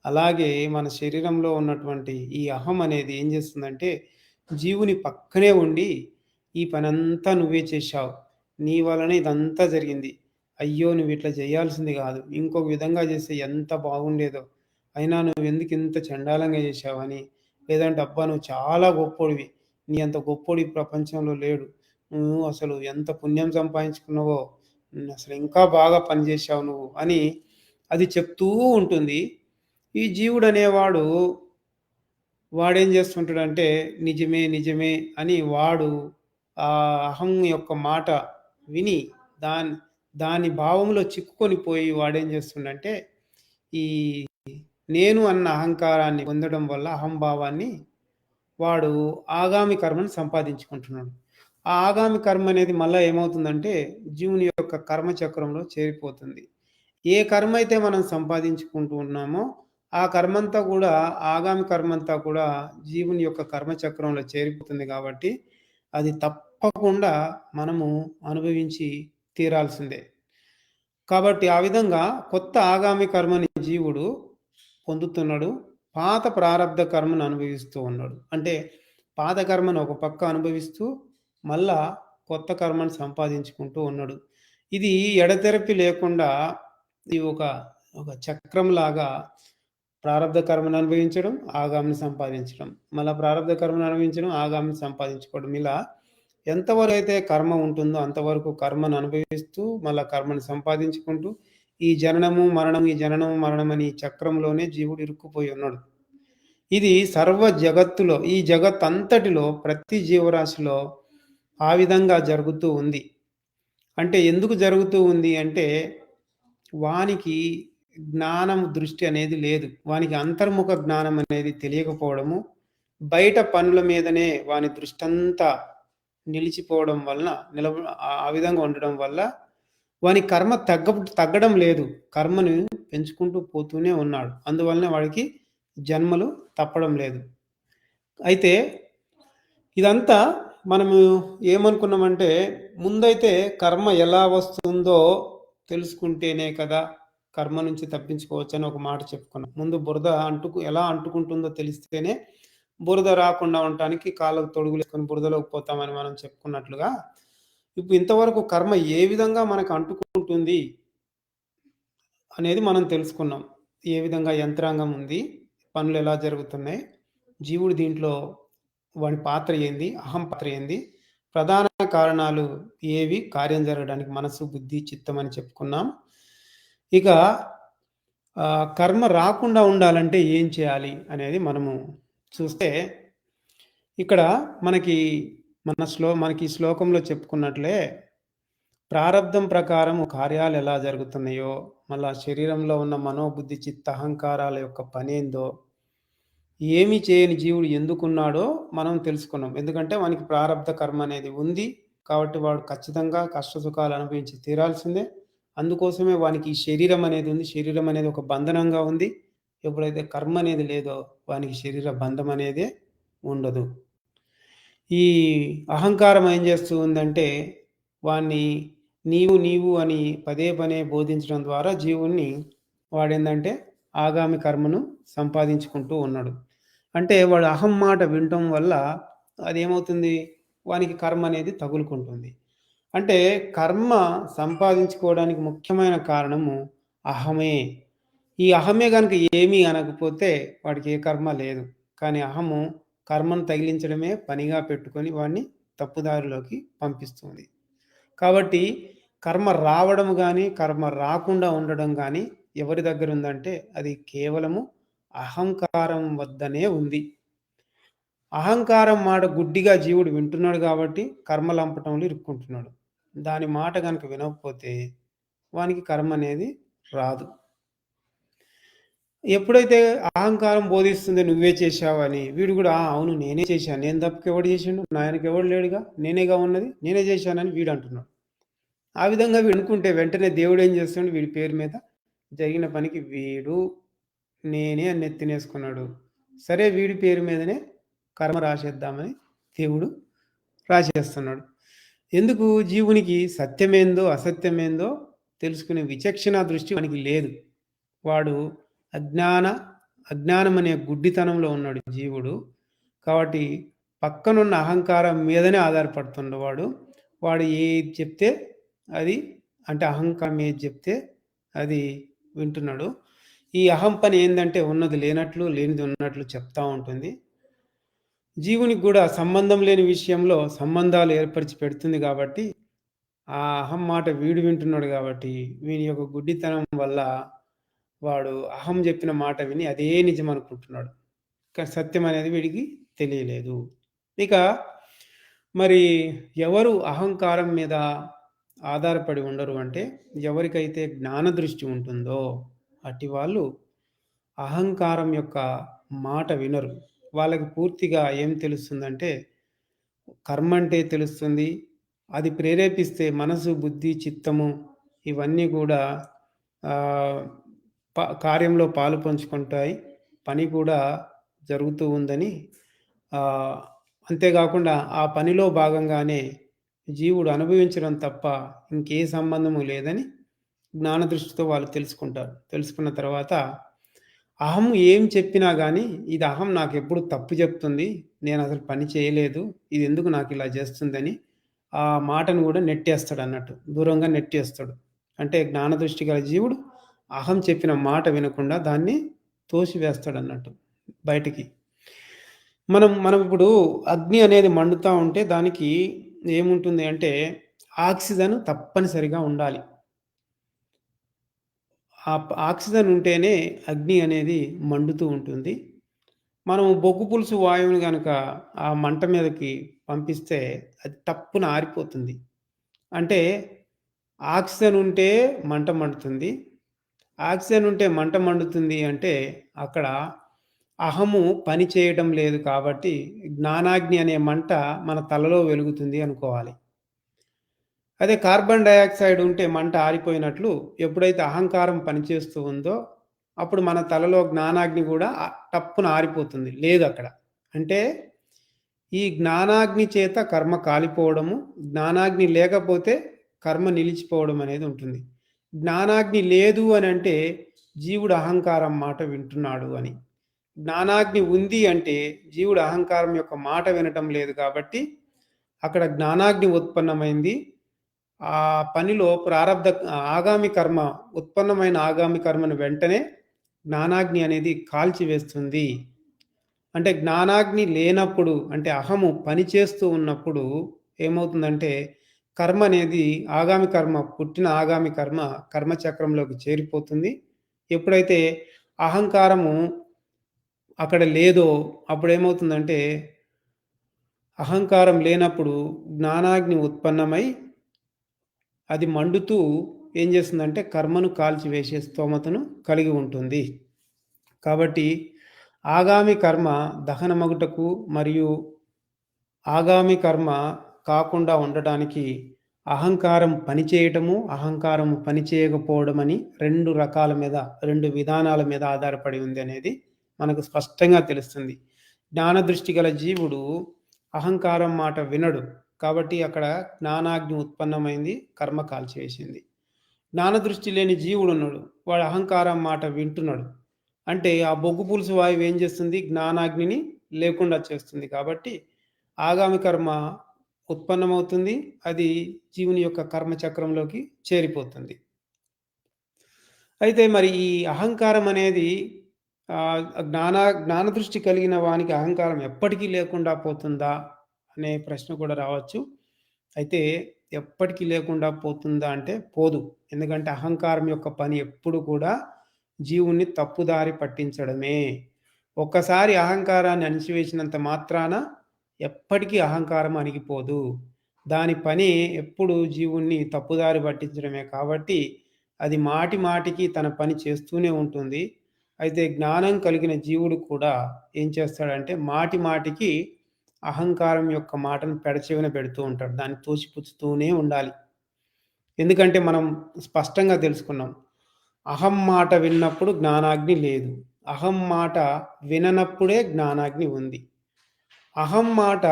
అలాగే మన శరీరంలో ఉన్నటువంటి ఈ అహం అనేది ఏం చేస్తుందంటే, జీవుని పక్కనే ఉండి, "ఈ పనంతా నువ్వే చేశావు. నీ వలన ఇదంతా జరిగింది. అయ్యో! నువ్వు ఇట్లా చేయాల్సింది కాదు. ఇంకొక విధంగా చేస్తే ఎంత బాగుండేదో. అయినా నువ్వెందుకు ఇంత చండాలంగా చేశావని" లేదంటే "అబ్బా! నువ్వు చాలా గొప్పోడివి. నీ అంత గొప్పోడు ఈ ప్రపంచంలో లేడు. నువ్వు అసలు ఎంత పుణ్యం సంపాదించుకున్నావో. అసలు ఇంకా బాగా పనిచేశావు నువ్వు" అని అది చెప్తూ ఉంటుంది. ఈ జీవుడనేవాడు వాడేం చేస్తుంటాడంటే నిజమే, నిజమే అని వాడు ఆ అహం యొక్క మాట విని దాని దాని భావంలో చిక్కుకొని పోయి వాడేం చేస్తుండంటే ఈ నేను అన్న అహంకారాన్ని పొందడం వల్ల అహంభావాన్ని వాడు ఆగామి కర్మను సంపాదించుకుంటున్నాడు. ఆ ఆగామి కర్మ అనేది మళ్ళా ఏమవుతుందంటే జీవుని యొక్క కర్మ చక్రంలో చేరిపోతుంది. ఏ కర్మ అయితే మనం సంపాదించుకుంటూ ఉన్నామో ఆ కర్మంతా కూడా ఆగామి కర్మంతా కూడా జీవుని యొక్క కర్మ చక్రంలో చేరిపోతుంది కాబట్టి అది తప్పకుండా మనము అనుభవించి తీరాల్సిందే. కాబట్టి ఆ విధంగా కొత్త ఆగామి కర్మని జీవుడు పొందుతున్నాడు. పాత ప్రారబ్ధ కర్మను అనుభవిస్తూ ఉన్నాడు. అంటే పాత కర్మను ఒక పక్క అనుభవిస్తూ మళ్ళా కొత్త కర్మను సంపాదించుకుంటూ ఉన్నాడు. ఇది ఎడతెరిపి లేకుండా ఈ ఒక చక్రంలాగా ప్రారబ్ధ కర్మను అనుభవించడం, ఆగామిని సంపాదించడం. మళ్ళా ప్రారబ్ధ కర్మను అనుభవించడం, ఆగామిని సంపాదించుకోవడం. ఇలా ఎంతవరకైతే కర్మ ఉంటుందో అంతవరకు కర్మను అనుభవిస్తూ, మళ్ళా కర్మను సంపాదించుకుంటూ, ఈ జననము, మరణం, ఈ జననము, మరణం అని ఈ చక్రంలోనే జీవుడు ఇరుక్కుపోయి ఉన్నాడు. ఇది సర్వ జగత్తులో, ఈ జగత్తంతటిలో ప్రతి జీవరాశిలో ఆ విధంగా జరుగుతూ ఉంది. అంటే ఎందుకు జరుగుతూ ఉంది అంటే, వానికి జ్ఞానం దృష్టి అనేది లేదు. వానికి అంతర్ముఖ జ్ఞానం అనేది తెలియకపోవడము, బయట పనుల మీదనే వాని దృష్టంతా నిలిచిపోవడం వలన ఆ విధంగా ఉండడం వల్ల వాని కర్మ తగ్గడం లేదు. కర్మను పెంచుకుంటూ పోతూనే ఉన్నాడు. అందువలన వాడికి జన్మలు తప్పడం లేదు. అయితే ఇదంతా మనము ఏమనుకున్నామంటే, ముందైతే కర్మ ఎలా వస్తుందో తెలుసుకుంటేనే కదా కర్మ నుంచి తప్పించుకోవచ్చని ఒక మాట చెప్పుకున్నాం. ముందు బురద ఎలా అంటుకుంటుందో తెలిస్తేనే బురద రాకుండా ఉండటానికి కాళ్ళకు తొడుగులేసుకొని బురదలోకి పోతామని మనం చెప్పుకున్నట్లుగా, ఇప్పుడు ఇంతవరకు కర్మ ఏ విధంగా మనకు అంటుకుంటుంది అనేది మనం తెలుసుకున్నాం. ఏ విధంగా యంత్రాంగం ఉంది, పనులు ఎలా జరుగుతున్నాయి, జీవుడు దీంట్లో వాడి పాత్ర ఏంది, అహం పాత్ర ఏంది, ప్రధాన కారణాలు ఏవి కార్యం జరగడానికి మనసు, బుద్ధి, చిత్తం అని చెప్పుకున్నాం. ఇక కర్మ రాకుండా ఉండాలంటే ఏం చేయాలి అనేది మనము చూస్తే, ఇక్కడ మనకి ఈ శ్లోకంలో చెప్పుకున్నట్లే ప్రారబ్ధం ప్రకారం కార్యాలు ఎలా జరుగుతున్నాయో, మళ్ళా శరీరంలో ఉన్న మనోబుద్ధి చిత్త అహంకారాల యొక్క పనేందో, ఏమీ చేయని జీవుడు ఎందుకున్నాడో మనం తెలుసుకున్నాం. ఎందుకంటే వానికి ప్రారబ్ధ కర్మ అనేది ఉంది. కాబట్టి వాడు ఖచ్చితంగా కష్టసుఖాలు అనుభవించి తీరాల్సిందే. అందుకోసమే వానికి ఈ శరీరం అనేది ఉంది. శరీరం అనేది ఒక బంధనంగా ఉంది. ఎప్పుడైతే కర్మ అనేది లేదో వానికి శరీర బంధం అనేదే ఉండదు. ఈ అహంకారం ఏం చేస్తూ ఉందంటే వాన్ని నీవు నీవు అని పదే పదే బోధించడం ద్వారా జీవుణ్ణి వాడేందంటే ఆగామి కర్మను సంపాదించుకుంటూ ఉన్నాడు. అంటే వాడు అహం మాట వినటం వల్ల అదేమవుతుంది? వానికి కర్మ అనేది తగులుకుంటుంది. అంటే కర్మ సంపాదించుకోవడానికి ముఖ్యమైన కారణము అహమే. ఈ అహమే గనుక ఏమీ అనకపోతే వాడికి ఏ కర్మ లేదు. కానీ అహము కర్మను తగిలించడమే పనిగా పెట్టుకొని వాడిని తప్పుదారిలోకి పంపిస్తుంది. కాబట్టి కర్మ రావడం గానీ, కర్మ రాకుండా ఉండడం గానీ ఎవరి దగ్గరుందంటే అది కేవలము అహంకారం వద్దనే ఉంది. అహంకారం మాట గుడ్డిగా జీవుడు వింటున్నాడు కాబట్టి కర్మలంపటంలో ఇరుక్కుంటున్నాడు. దాని మాట గనుక వినకపోతే వానికి కర్మ అనేది రాదు. ఎప్పుడైతే అహంకారం బోధిస్తుందో నువ్వే చేశావని వీడు కూడా అవును నేనే చేశాను. నేను తప్పక ఎవడు చేసిండు? నా వెనక ఎవడు లేడుగా. నేనేగా ఉన్నది. నేనే చేశానని వీడు అంటున్నాడు. ఆ విధంగా వీడు అనుకుంటే వెంటనే దేవుడు ఏం చేస్తుండు? వీడి పేరు మీద జరిగిన పనికి వీడు నేనే అని నెత్తినేసుకున్నాడు. సరే వీడి పేరు మీదనే కర్మ రాసేద్దామని దేవుడు రాసేస్తున్నాడు. ఎందుకు? జీవునికి సత్యమేందో అసత్యమేందో తెలుసుకునే విచక్షణ దృష్టి వానికి లేదు. వాడు అజ్ఞానం అనే గుడ్డితనంలో ఉన్నాడు జీవుడు. కాబట్టి పక్కనున్న అహంకారం మీదనే ఆధారపడుతున్నాడు వాడు. వాడు ఏది చెప్తే అది అంటే అహంకారం ఏది చెప్తే అది వింటున్నాడు. ఈ అహం పని ఏందంటే ఉన్నది లేనట్లు, లేనిది ఉన్నట్లు చెప్తా ఉంటుంది. జీవునికి కూడా సంబంధం లేని విషయంలో సంబంధాలు ఏర్పరిచి పెడుతుంది కాబట్టి ఆ అహం మాట వీడు వింటున్నాడు కాబట్టి వీని యొక్క గుడ్డితనం వల్ల వాడు అహం చెప్పిన మాట విని అదే నిజం అనుకుంటున్నాడు. కానీ సత్యం అనేది వీడికి తెలియలేదు. ఇక మరి ఎవరు అహంకారం మీద ఆధారపడి ఉండరు అంటే ఎవరికైతే జ్ఞాన దృష్టి ఉంటుందో అట్టి వాళ్ళు అహంకారం యొక్క మాట వినరు. వాళ్ళకి పూర్తిగా ఏం తెలుస్తుందంటే కర్మ అంటే తెలుస్తుంది. అది ప్రేరేపిస్తే మనసు, బుద్ధి, చిత్తము ఇవన్నీ కూడా కార్యంలో పాలు పంచుకుంటాయి. పని కూడా జరుగుతూ ఉందని అంతేకాకుండా ఆ పనిలో భాగంగానే జీవుడు అనుభవించడం తప్ప ఇంకే సంబంధము లేదని జ్ఞాన దృష్టితో వాళ్ళు తెలుసుకుంటారు. తెలుసుకున్న తర్వాత అహం ఏం చెప్పినా గానీ ఇది అహం నాకెప్పుడు తప్పు చెప్తుంది. నేను అసలు పని చేయలేదు. ఇది ఎందుకు నాకు ఇలా చేస్తుందని ఆ మాటను కూడా నెట్టేస్తాడన్నట్టు. దూరంగా నెట్టేస్తాడు. అంటే జ్ఞాన దృష్టి గల జీవుడు అహం చెప్పిన మాట వినకుండా దాన్ని తోసివేస్తాడన్నట్టు బయటికి. మనం ఇప్పుడు అగ్ని అనేది మండుతా ఉంటే దానికి ఏముంటుంది అంటే ఆక్సిజన్ తప్పనిసరిగా ఉండాలి. ఆక్సిజన్ ఉంటేనే అగ్ని అనేది మండుతూ ఉంటుంది. మనం బొగ్గు పులుసు వాయువుని గనక ఆ మంట మీదకి పంపిస్తే అది టప్పున ఆరిపోతుంది. అంటే ఆక్సిజన్ ఉంటే మంట మండుతుంది. ఆక్సిజన్ ఉంటే మంట మండుతుంది అంటే అక్కడ అహము పని చేయటం లేదు కాబట్టి జ్ఞానాగ్ని అనే మంట మన తలలో వెలుగుతుంది అనుకోవాలి. అదే కార్బన్ డయాక్సైడ్ ఉంటే మంట ఆరిపోయినట్లు ఎప్పుడైతే అహంకారం పనిచేస్తూ ఉందో అప్పుడు మన తలలో జ్ఞానాగ్ని కూడా టప్పున ఆరిపోతుంది. లేదు అక్కడ. అంటే ఈ జ్ఞానాగ్ని చేత కర్మ కాలిపోవడము, జ్ఞానాగ్ని లేకపోతే కర్మ నిలిచిపోవడం అనేది ఉంటుంది. జ్ఞానాగ్ని లేదు అని అంటే జీవుడు అహంకారం మాట వింటున్నాడు అని. జ్ఞానాగ్ని ఉంది అంటే జీవుడు అహంకారం యొక్క మాట వినటం లేదు కాబట్టి అక్కడ జ్ఞానాగ్ని ఉత్పన్నమైంది. ఆ పనిలో ఆగామి కర్మ ఉత్పన్నమైన ఆగామి కర్మను వెంటనే జ్ఞానాగ్ని అనేది కాల్చివేస్తుంది. అంటే జ్ఞానాగ్ని లేనప్పుడు అంటే అహము పనిచేస్తూ ఉన్నప్పుడు ఏమవుతుందంటే కర్మ అనేది ఆగామి కర్మ పుట్టిన ఆగామి కర్మ కర్మచక్రంలోకి చేరిపోతుంది. ఎప్పుడైతే అహంకారము అక్కడ లేదో అప్పుడేమవుతుందంటే అహంకారం లేనప్పుడు జ్ఞానాగ్ని ఉత్పన్నమై అది మండుతూ ఏం చేస్తుందంటే కర్మను కాల్చివేసే స్తోమతను కలిగి ఉంటుంది. కాబట్టి ఆగామి కర్మ దహనమగుటకు మరియు ఆగామి కర్మ కాకుండా ఉండటానికి అహంకారం పనిచేయటము, అహంకారం పని చేయకపోవడమని 2 విధానాల మీద ఆధారపడి ఉంది అనేది మనకు స్పష్టంగా తెలుస్తుంది. జ్ఞానదృష్టి గల జీవుడు అహంకారం మాట వినడు. కాబట్టి అక్కడ జ్ఞానాగ్ని ఉత్పన్నమైంది. కర్మ కాల్చివేసింది. జ్ఞానదృష్టి లేని జీవుడున్నాడు. వాడు అహంకారం మాట వింటున్నాడు. అంటే ఆ బొగ్గు పులుసు వాయువు ఏం చేస్తుంది? జ్ఞానాగ్నిని లేకుండా చేస్తుంది. కాబట్టి ఆగామి కర్మ ఉత్పన్నమవుతుంది. అది జీవుని యొక్క కర్మ చక్రంలోకి చేరిపోతుంది. అయితే మరి ఈ అహంకారం అనేది జ్ఞానదృష్టి కలిగిన వానికి అహంకారం ఎప్పటికీ లేకుండా పోతుందా? అనే ప్రశ్న కూడా రావచ్చు. అయితే ఎప్పటికీ లేకుండా పోతుందా అంటే పోదు. ఎందుకంటే అహంకారం యొక్క పని ఎప్పుడు కూడా జీవుణ్ణి తప్పుదారి పట్టించడమే. ఒక్కసారి అహంకారాన్ని అణిచివేసినంత మాత్రాన ఎప్పటికీ అహంకారం అణిగిపోదు. దాని పని ఎప్పుడు జీవుణ్ణి తప్పుదారి పట్టించడమే కాబట్టి అది మాటి మాటికి తన పని చేస్తూనే ఉంటుంది. అయితే జ్ఞానం కలిగిన జీవుడు కూడా ఏం చేస్తాడంటే మాటి మాటికి అహంకారం యొక్క మాటను పెడచెవిన పెడుతూ ఉంటాడు. దాన్ని తోసిపుచ్చుతూనే ఉండాలి. ఎందుకంటే మనం స్పష్టంగా తెలుసుకున్నాం. అహం మాట విన్నప్పుడు జ్ఞానాగ్ని లేదు. అహం మాట విననప్పుడే జ్ఞానాగ్ని ఉంది. అహం మాట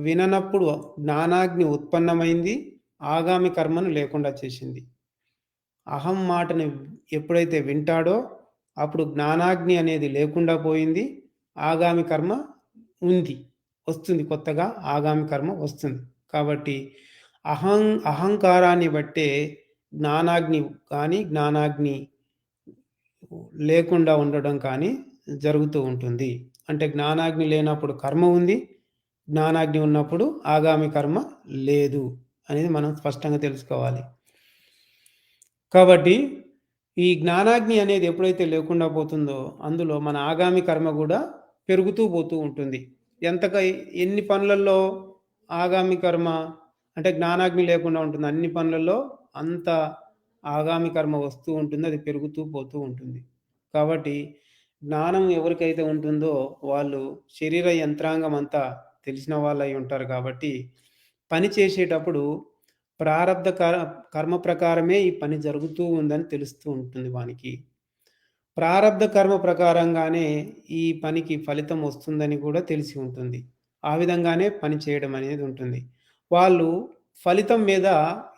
విననప్పుడు జ్ఞానాగ్ని ఉత్పన్నమైంది. ఆగామి కర్మను లేకుండా చేసింది. అహం మాటని ఎప్పుడైతే వింటాడో అప్పుడు జ్ఞానాగ్ని అనేది లేకుండా పోయింది. ఆగామి కర్మ ఉంది. వస్తుంది, కొత్తగా ఆగామి కర్మ వస్తుంది. కాబట్టి అహంకారాన్ని బట్టే జ్ఞానాగ్ని కానీ, జ్ఞానాగ్ని లేకుండా ఉండడం కానీ జరుగుతూ ఉంటుంది. అంటే జ్ఞానాగ్ని లేనప్పుడు కర్మ ఉంది. జ్ఞానాగ్ని ఉన్నప్పుడు ఆగామి కర్మ లేదు అనేది మనం స్పష్టంగా తెలుసుకోవాలి. కాబట్టి ఈ జ్ఞానాగ్ని అనేది ఎప్పుడైతే లేకుండా పోతుందో అందులో మన ఆగామి కర్మ కూడా పెరుగుతూ పోతూ ఉంటుంది. ఎన్ని పనులలో ఆగామి కర్మ అంటే జ్ఞానాగ్ని లేకుండా ఉంటుంది. అన్ని పనులలో అంత ఆగామి కర్మ వస్తూ ఉంటుంది. అది పెరుగుతూ పోతూ ఉంటుంది. కాబట్టి జ్ఞానం ఎవరికైతే ఉంటుందో వాళ్ళు శరీర యంత్రాంగం అంతా తెలిసిన వాళ్ళై ఉంటారు. కాబట్టి పని చేసేటప్పుడు ప్రారబ్ధ కర్మ ప్రకారమే ఈ పని జరుగుతూ ఉందని తెలుస్తూ ఉంటుంది వానికి. ప్రారబ్ధ కర్మ ప్రకారంగానే ఈ పనికి ఫలితం వస్తుందని కూడా తెలిసి ఉంటుంది. ఆ విధంగానే పని చేయడం అనేది ఉంటుంది. వాళ్ళు ఫలితం మీద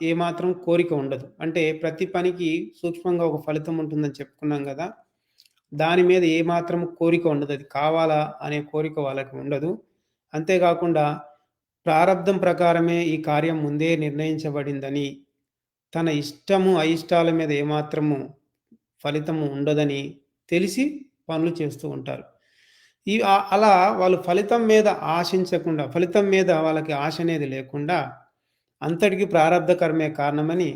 ఏమాత్రం కోరిక ఉండదు. అంటే ప్రతి పనికి సూక్ష్మంగా ఒక ఫలితం ఉంటుందని చెప్పుకున్నాం గదా! దాని మీద ఏమాత్రం కోరిక ఉండదు. అది కావాలా అనే కోరిక వాళ్ళకి ఉండదు. అంతేకాకుండా ప్రారబ్ధం ప్రకారమే ఈ కార్యం ముందే నిర్ణయించబడిందని, తన ఇష్టము, అయిష్టాల మీద ఏమాత్రము ఫలితము ఉండదని తెలిసి పనులు చేస్తూ ఉంటారు. అలా వాళ్ళు ఫలితం మీద ఆశించకుండా, ఫలితం మీద వాళ్ళకి ఆశ అనేది లేకుండా అంతటికి ప్రారబ్ధ కర్మే కారణమని,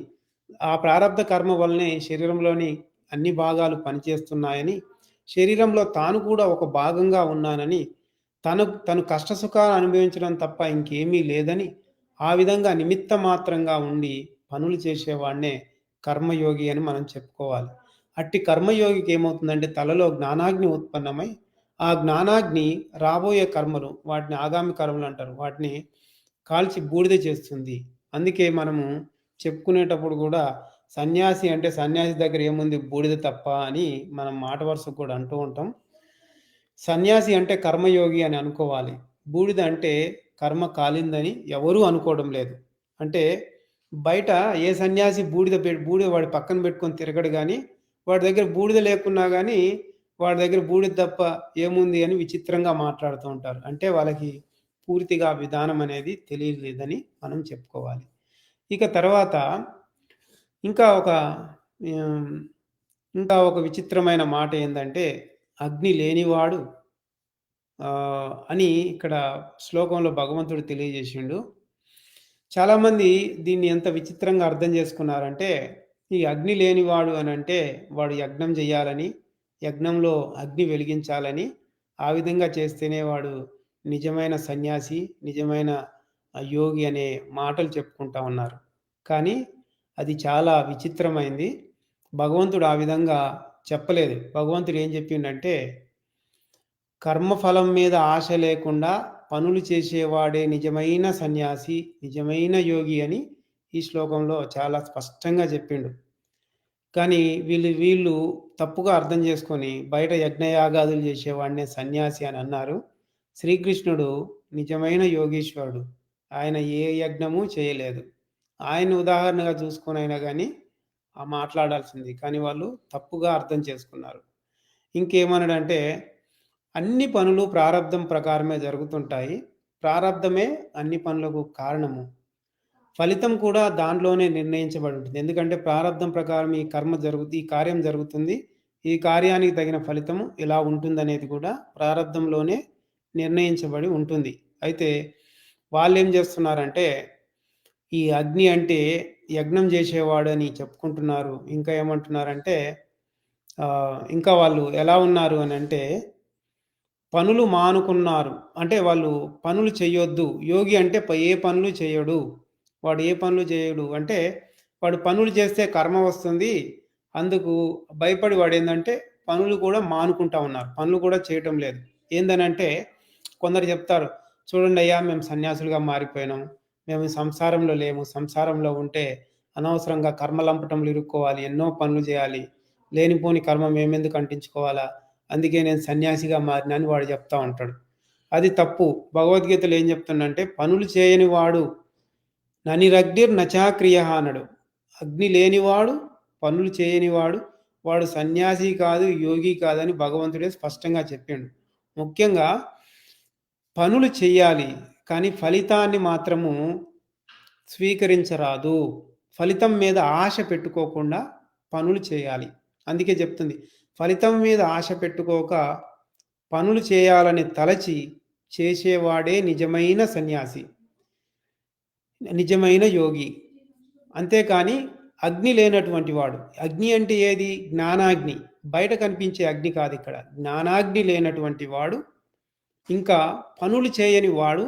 ఆ ప్రారబ్ధ కర్మ వల్లనే శరీరంలోని అన్ని భాగాలు పనిచేస్తున్నాయని, శరీరంలో తాను కూడా ఒక భాగంగా ఉన్నానని, తను కష్టసుఖాలు అనుభవించడం తప్ప ఇంకేమీ లేదని, ఆ విధంగా నిమిత్త మాత్రంగా ఉండి పనులు చేసేవాడినే కర్మయోగి అని మనం చెప్పుకోవాలి. అట్టి కర్మయోగికి ఏమవుతుందంటే తలలో జ్ఞానాగ్ని ఉత్పన్నమై, ఆ జ్ఞానాగ్ని రాబోయే కర్మలు, వాటిని ఆగామి కర్మలు అంటారు. వాటిని కాల్చి బూడిద చేస్తుంది. అందుకే మనము చెప్పుకునేటప్పుడు కూడా సన్యాసి అంటే సన్యాసి దగ్గర ఏముంది బూడిద తప్ప అని మనం మాట వరుసకు కూడా అంటూ ఉంటాం. సన్యాసి అంటే కర్మయోగి అని అనుకోవాలి. బూడిద అంటే కర్మ కాలిందని ఎవరూ అనుకోవడం లేదు. అంటే బయట ఏ సన్యాసి బూడిద వాడి పక్కన పెట్టుకొని తిరగడు గానీ, వాడి దగ్గర బూడిద లేకున్నా గానీ, వాడి దగ్గర బూడిద తప్ప ఏముంది అని విచిత్రంగా మాట్లాడుతూ ఉంటారు. అంటే వాళ్ళకి పూర్తిగా విధానం అనేది తెలియలేదని మనం చెప్పుకోవాలి. ఇక తర్వాత ఇంకా ఒక ఆహ్, ఇంకా ఒక విచిత్రమైన మాట ఏందంటే, అగ్ని లేనివాడు అని ఇక్కడ శ్లోకంలో భగవంతుడు తెలియజేసిండు. చాలామంది దీన్ని ఎంత విచిత్రంగా అర్థం చేసుకున్నారంటే, ఈ అగ్ని లేనివాడు అనంటే వాడు యజ్ఞం చేయాలని, యజ్ఞంలో అగ్ని వెలిగించాలని, ఆ విధంగా చేస్తేనే వాడు నిజమైన సన్యాసి, నిజమైన యోగి అనే మాటలు చెప్పుకుంటా ఉన్నారు. కానీ అది చాలా విచిత్రమైంది. భగవంతుడు ఆ విధంగా చెప్పలేదు. భగవంతుడు ఏం చెప్పిండంటే కర్మఫలం మీద ఆశ లేకుండా పనులు చేసేవాడే నిజమైన సన్యాసి, నిజమైన యోగి అని ఈ శ్లోకంలో చాలా స్పష్టంగా చెప్పిండు. కానీ వీళ్ళు తప్పుగా అర్థం చేసుకొని బయట యజ్ఞయాగాదులు చేసేవాడినే సన్యాసి అని అన్నారు. శ్రీకృష్ణుడు నిజమైన యోగీశ్వరుడు. ఆయన ఏ యజ్ఞము చేయలేదు. ఆయన ఉదాహరణగా చూసుకొనైనా గాని మాట్లాడాల్సింది. కానీ వాళ్ళు తప్పుగా అర్థం చేసుకున్నారు. ఇంకేమన్నాడంటే, అన్ని పనులు ప్రారబ్ధం ప్రకారమే జరుగుతుంటాయి. ప్రారబ్ధమే అన్ని పనులకు కారణము. ఫలితం కూడా దాంట్లోనే నిర్ణయించబడి ఉంటుంది. ఎందుకంటే ప్రారబ్ధం ప్రకారం ఈ కార్యం జరుగుతుంది. ఈ కార్యానికి తగిన ఫలితము ఇలా ఉంటుందనేది కూడా ప్రారబ్ధంలోనే నిర్ణయించబడి ఉంటుంది. అయితే వాళ్ళేం చేస్తున్నారంటే, ఈ అగ్ని అంటే యజ్ఞం చేసేవాడని చెప్పుకుంటున్నారు. ఇంకా ఏమంటున్నారంటే ఇంకా వాళ్ళు ఎలా ఉన్నారు అనంటే, పనులు మానుకున్నారు. అంటే వాళ్ళు పనులు చెయ్యొద్దు. యోగి అంటే ఏ పనులు చేయడు. వాడు ఏ పనులు చేయడు. అంటే వాడు పనులు చేస్తే కర్మ వస్తుంది. అందుకు భయపడి వాడేందంటే పనులు కూడా మానుకుంటా ఉన్నారు. పనులు కూడా చేయటం లేదు. ఏందనంటే కొందరు చెప్తారు, చూడండయ్యా మేము సన్యాసులుగా మారిపోయినాం. మేము సంసారంలో లేము. సంసారంలో ఉంటే అనవసరంగా కర్మలంపటంలో ఇరుక్కోవాలి. ఎన్నో పనులు చేయాలి. లేనిపోని కర్మ మేమెందుకు అంటించుకోవాలా? అందుకే నేను సన్యాసిగా మారినా అని వాడు చెప్తా ఉంటాడు. అది తప్పు. భగవద్గీతలో ఏం చెప్తుండంటే, పనులు చేయని వాడు ననిరగ్నిర్ నచాక్రియ అన్నాడు. అగ్ని లేనివాడు, పనులు చేయనివాడు, వాడు సన్యాసి కాదు, యోగి కాదని భగవంతుడే స్పష్టంగా చెప్పిండు. ముఖ్యంగా పనులు చెయ్యాలి, కానీ ఫలితాన్ని మాత్రము స్వీకరించరాదు. ఫలితం మీద ఆశ పెట్టుకోకుండా పనులు చేయాలి. అందుకే చెప్తుంది, ఫలితం మీద ఆశ పెట్టుకోక పనులు చేయాలని తలచి చేసేవాడే నిజమైన సన్యాసి, నిజమైన యోగి. అంతేకాని అగ్ని లేనటువంటి వాడు. అగ్ని అంటే ఏది? జ్ఞానాగ్ని. బయట కనిపించే అగ్ని కాదు ఇక్కడ. జ్ఞానాగ్ని లేనటువంటి వాడు, ఇంకా పనులు చేయని వాడు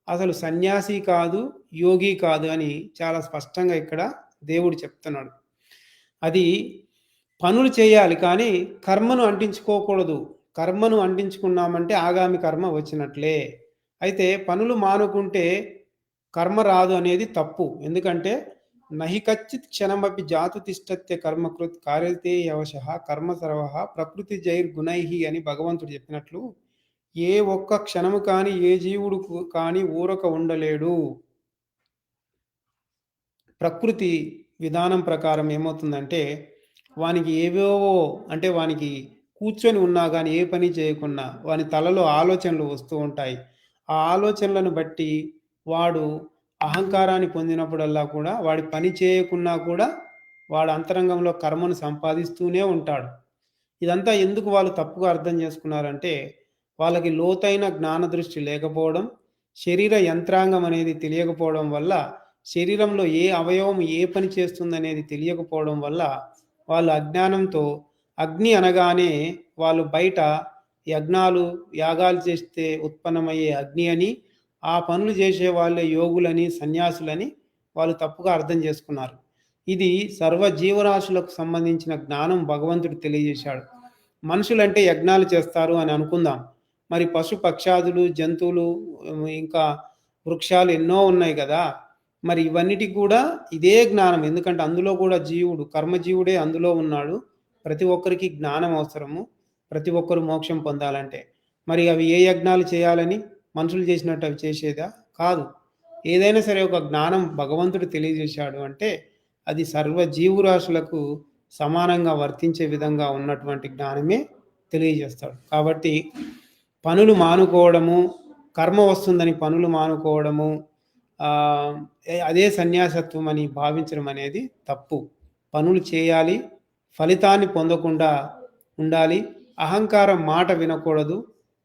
అసలు సన్యాసి కాదు, యోగి కాదు అని చాలా స్పష్టంగా ఇక్కడ దేవుడు చెప్తున్నాడు. అది పనులు చేయాలి, కానీ కర్మను అంటించుకోకూడదు. కర్మను అంటించుకున్నామంటే ఆగామి కర్మ వచ్చినట్లే. అయితే పనులు మానుకుంటే కర్మ రాదు అనేది తప్పు. ఎందుకంటే నహి కచ్చిత్ క్షణమపి జాతు తిష్టత్య కర్మకృత్ కార్యతే యవశః కర్మ సర్వః ప్రకృతి జైర్గుణైః అని భగవంతుడు చెప్పినట్లు, ఏ ఒక్క క్షణము కానీ ఏ జీవుడు కానీ ఊరక ఉండలేడు. ప్రకృతి విధానం ప్రకారం ఏమవుతుందంటే, వానికి ఏవేవో అంటే వానికి కూర్చొని ఉన్నా కానీ ఏ పని చేయకున్నా వాని తలలో ఆలోచనలు వస్తూ ఉంటాయి. ఆ ఆలోచనలను బట్టి వాడు అహంకారాన్ని పొందినప్పుడల్లా కూడా వాడి పని చేయకున్నా కూడా వాడు అంతరంగంలో కర్మను సంపాదిస్తూనే ఉంటాడు. ఇదంతా ఎందుకు వాళ్ళు తప్పుగా అర్థం చేసుకున్నారంటే, వాళ్ళకి లోతైన జ్ఞాన దృష్టి లేకపోవడం, శరీర యంత్రాంగం అనేది తెలియకపోవడం వల్ల, శరీరంలో ఏ అవయవం ఏ పని చేస్తుందనేది తెలియకపోవడం వల్ల వాళ్ళు అజ్ఞానంతో అగ్ని అనగానే వాళ్ళు బయట యజ్ఞాలు, యాగాలు చేస్తే ఉత్పన్నమయ్యే అగ్ని అని, ఆ పనులు చేసే వాళ్ళే యోగులని, సన్యాసులని వాళ్ళు తప్పుగా అర్థం చేసుకున్నారు. ఇది సర్వ జీవరాశులకు సంబంధించిన జ్ఞానం భగవంతుడు తెలియజేశాడు. మనుషులంటే యజ్ఞాలు చేస్తారు అని అనుకుందాం. మరి పశు పక్షాదులు, జంతువులు, ఇంకా వృక్షాలు ఎన్నో ఉన్నాయి కదా. మరి ఇవన్నిటికి కూడా ఇదే జ్ఞానం. ఎందుకంటే అందులో కూడా జీవుడు, కర్మజీవుడే అందులో ఉన్నాడు. ప్రతి ఒక్కరికి జ్ఞానం అవసరము. ప్రతి ఒక్కరు మోక్షం పొందాలంటే. మరి అవి ఏ యజ్ఞాలు చేయాలని మనుషులు చేసినట్టు అవి చేసేదా? కాదు. ఏదైనా సరే ఒక జ్ఞానం భగవంతుడు తెలియజేశాడు అంటే అది సర్వ జీవురాశులకు సమానంగా వర్తించే విధంగా ఉన్నటువంటి జ్ఞానమే తెలియజేస్తాడు. కాబట్టి పనులు మానుకోవడము, కర్మ వస్తుందని పనులు మానుకోవడము, అదే సన్యాసత్వం అని భావించడం అనేది తప్పు. పనులు చేయాలి, ఫలితాన్ని పొందకుండా ఉండాలి. అహంకారం మాట వినకూడదు.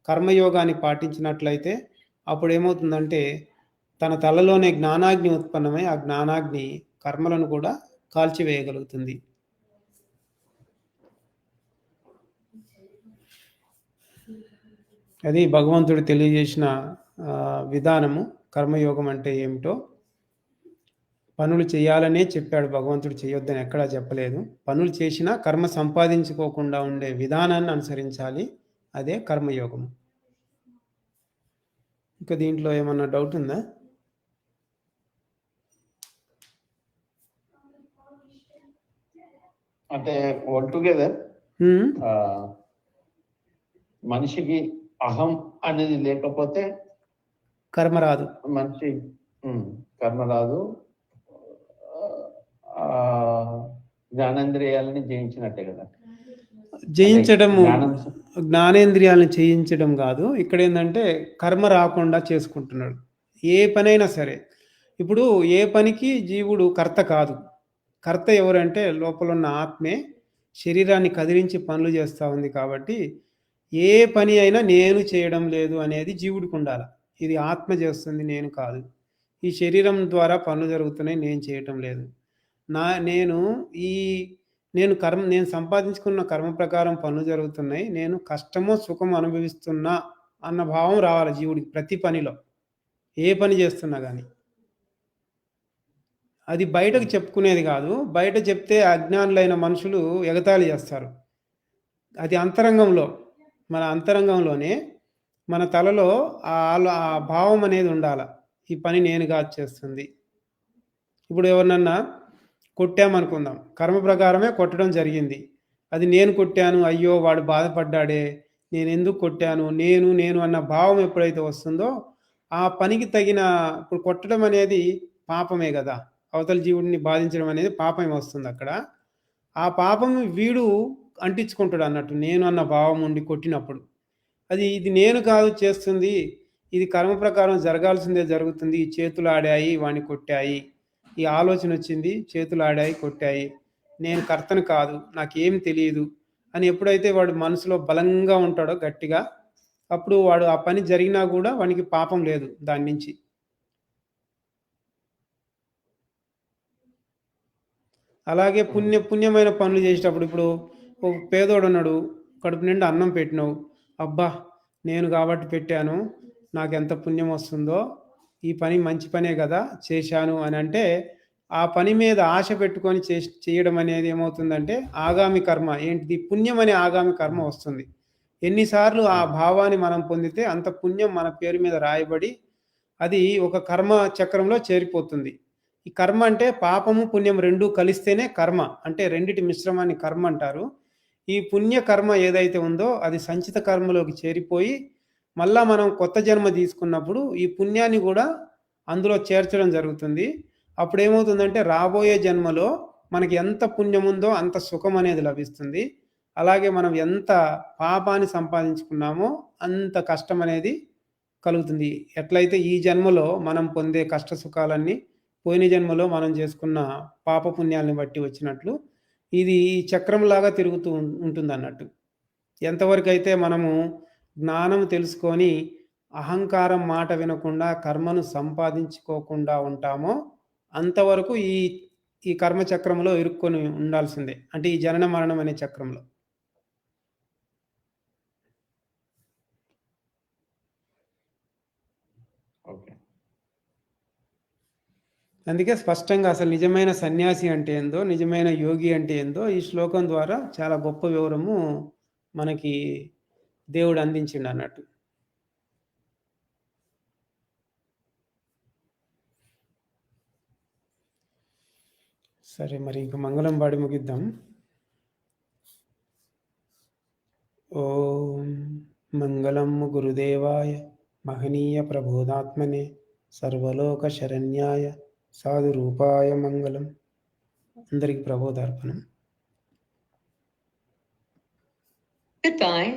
కర్మయోగాన్ని పాటించినట్లయితే అప్పుడు ఏమవుతుందంటే తన తలలోనే జ్ఞానాగ్ని ఉత్పన్నమై ఆ జ్ఞానాగ్ని కర్మలను కూడా కాల్చివేయగలుగుతుంది. అది భగవంతుడు తెలియజేసిన విధానము. కర్మయోగం అంటే ఏమిటో పనులు చేయాలనే చెప్పాడు భగవంతుడు, చేయొద్దని ఎక్కడా చెప్పలేదు. పనులు చేసినా కర్మ సంపాదించుకోకుండా ఉండే విధానాన్ని అనుసరించాలి. అదే కర్మయోగము. ఇంకా దీంట్లో ఏమన్నా డౌట్ ఉందా? అంటే ఆల్ టుగెదర్ హ్మ్. మనిషికి అహం అనేది లేకపోతే కర్మ రాదు. మనిషి కర్మ రాదు. జ్ఞానేంద్రియాలని జయించినట్టే కదా. జయించడము జ్ఞానం జ్ఞానేంద్రియాలను చేయించడం కాదు. ఇక్కడ ఏంటంటే కర్మ రాకుండా చేసుకుంటున్నాడు. ఏ పనైనా సరే. ఇప్పుడు ఏ పనికి జీవుడు కర్త కాదు. కర్త ఎవరంటే లోపల ఉన్న ఆత్మే శరీరాన్ని కదిలించి పనులు చేస్తూ ఉంది కాబట్టి ఏ పని అయినా నేను చేయడం లేదు అనేది జీవుడికి ఉండాలి. ఇది ఆత్మ చేస్తుంది, నేను కాదు. ఈ శరీరం ద్వారా పనులు జరుగుతున్నాయి, నేను చేయటం లేదు. నేను ఈ నేను సంపాదించుకున్న కర్మ ప్రకారం పనులు జరుగుతున్నాయి, నేను కష్టమో సుఖమో అనుభవిస్తున్నా అన్న భావం రావాలి జీవుడికి ప్రతి పనిలో. ఏ పని చేస్తున్నా కానీ అది బయటకు చెప్పుకునేది కాదు. బయట చెప్తే అజ్ఞానులైన మనుషులు ఎగతాళి చేస్తారు. అది అంతరంగంలో, మన అంతరంగంలోనే మన తలలో ఆ భావం అనేది ఉండాలి. ఈ పని నేను కాదు చేస్తుంది. ఇప్పుడు ఎవరినన్నా కొట్టామనుకుందాం, కర్మ ప్రకారమే కొట్టడం జరిగింది. అది నేను కొట్టాను, అయ్యో వాడు బాధపడ్డాడే, నేను ఎందుకు కొట్టాను, నేను నేను అన్న భావం ఎప్పుడైతే వస్తుందో ఆ పనికి తగిన, ఇప్పుడు కొట్టడం అనేది పాపమే కదా, అవతల జీవుడిని బాధించడం అనేది పాపం వస్తుంది అక్కడ. ఆ పాపం వీడు అంటించుకుంటాడు అన్నట్టు, నేను అన్న భావం ఉండి కొట్టినప్పుడు. ఇది నేను కాదు చేస్తుంది, ఇది కర్మ ప్రకారం జరగాల్సిందే జరుగుతుంది. ఈ చేతులు ఆడాయి, వాడిని కొట్టాయి, ఈ ఆలోచన వచ్చింది, చేతులు ఆడాయి, కొట్టాయి, నేను కర్తను కాదు, నాకేం తెలియదు అని ఎప్పుడైతే వాడు మనసులో బలంగా ఉంటాడో గట్టిగా, అప్పుడు వాడు ఆ పని జరిగినా కూడా వానికి పాపం లేదు దాని నుంచి. అలాగే పుణ్యమైన పనులు చేసేటప్పుడు, ఇప్పుడు ఒక పేదోడు ఉన్నాడు, కడుపు నిండా అన్నం పెట్టినావు, అబ్బా నేను కాబట్టి పెట్టాను, నాకు ఎంత పుణ్యం వస్తుందో, ఈ పని మంచి పనే కదా చేశాను అని అంటే, ఆ పని మీద ఆశ పెట్టుకొని చేయడం అనేది ఏమవుతుందంటే ఆగామి కర్మ, ఏంటిది పుణ్యం అనే ఆగామి కర్మ వస్తుంది. ఎన్నిసార్లు ఆ భావాన్ని మనం పొందితే అంత పుణ్యం మన పేరు మీద రాయబడి అది ఒక కర్మ చక్రంలో చేరిపోతుంది. ఈ కర్మ అంటే పాపము పుణ్యం రెండూ కలిస్తేనే కర్మ, అంటే రెండిటి మిశ్రమాన్ని కర్మ అంటారు. ఈ పుణ్య కర్మ ఏదైతే ఉందో అది సంచిత కర్మలోకి చేరిపోయి మళ్ళా మనం కొత్త జన్మ తీసుకున్నప్పుడు ఈ పుణ్యాన్ని కూడా అందులో చేర్చడం జరుగుతుంది. అప్పుడు ఏమవుతుందంటే రాబోయే జన్మలో మనకి ఎంత పుణ్యం ఉందో అంత సుఖం అనేది లభిస్తుంది. అలాగే మనం ఎంత పాపాన్ని సంపాదించుకున్నామో అంత కష్టం అనేది కలుగుతుంది. ఎట్లయితే ఈ జన్మలో మనం పొందే కష్ట సుఖాలన్నీ పోయిన జన్మలో మనం చేసుకున్న పాపపుణ్యాలని బట్టి వచ్చినట్లు ఇది చక్రంలాగా తిరుగుతూ ఉంటుంది అన్నట్టు. ఎంతవరకు అయితే మనము జ్ఞానం తెలుసుకొని అహంకారం మాట వినకుండా కర్మను సంపాదించుకోకుండా ఉంటామో అంతవరకు ఈ ఈ కర్మచక్రంలో ఇరుక్కొని ఉండాల్సిందే, అంటే ఈ జనన మరణం అనే చక్రంలో. అందుకే స్పష్టంగా అసలు నిజమైన సన్యాసి అంటే ఏందో, నిజమైన యోగి అంటే ఏందో ఈ శ్లోకం ద్వారా చాలా గొప్ప వివరము మనకి దేవుడు అందించిండు అన్నట్టు. సరే, మరి ఇంక మంగళం పాడి ముగిద్దాం. ఓం మంగళం గురుదేవాయ మహనీయ ప్రబోధాత్మనే సర్వలోక శరణ్యాయ సాధు రూపాయ మంగళం. అందరికి ప్రబోధార్పణం. Goodbye.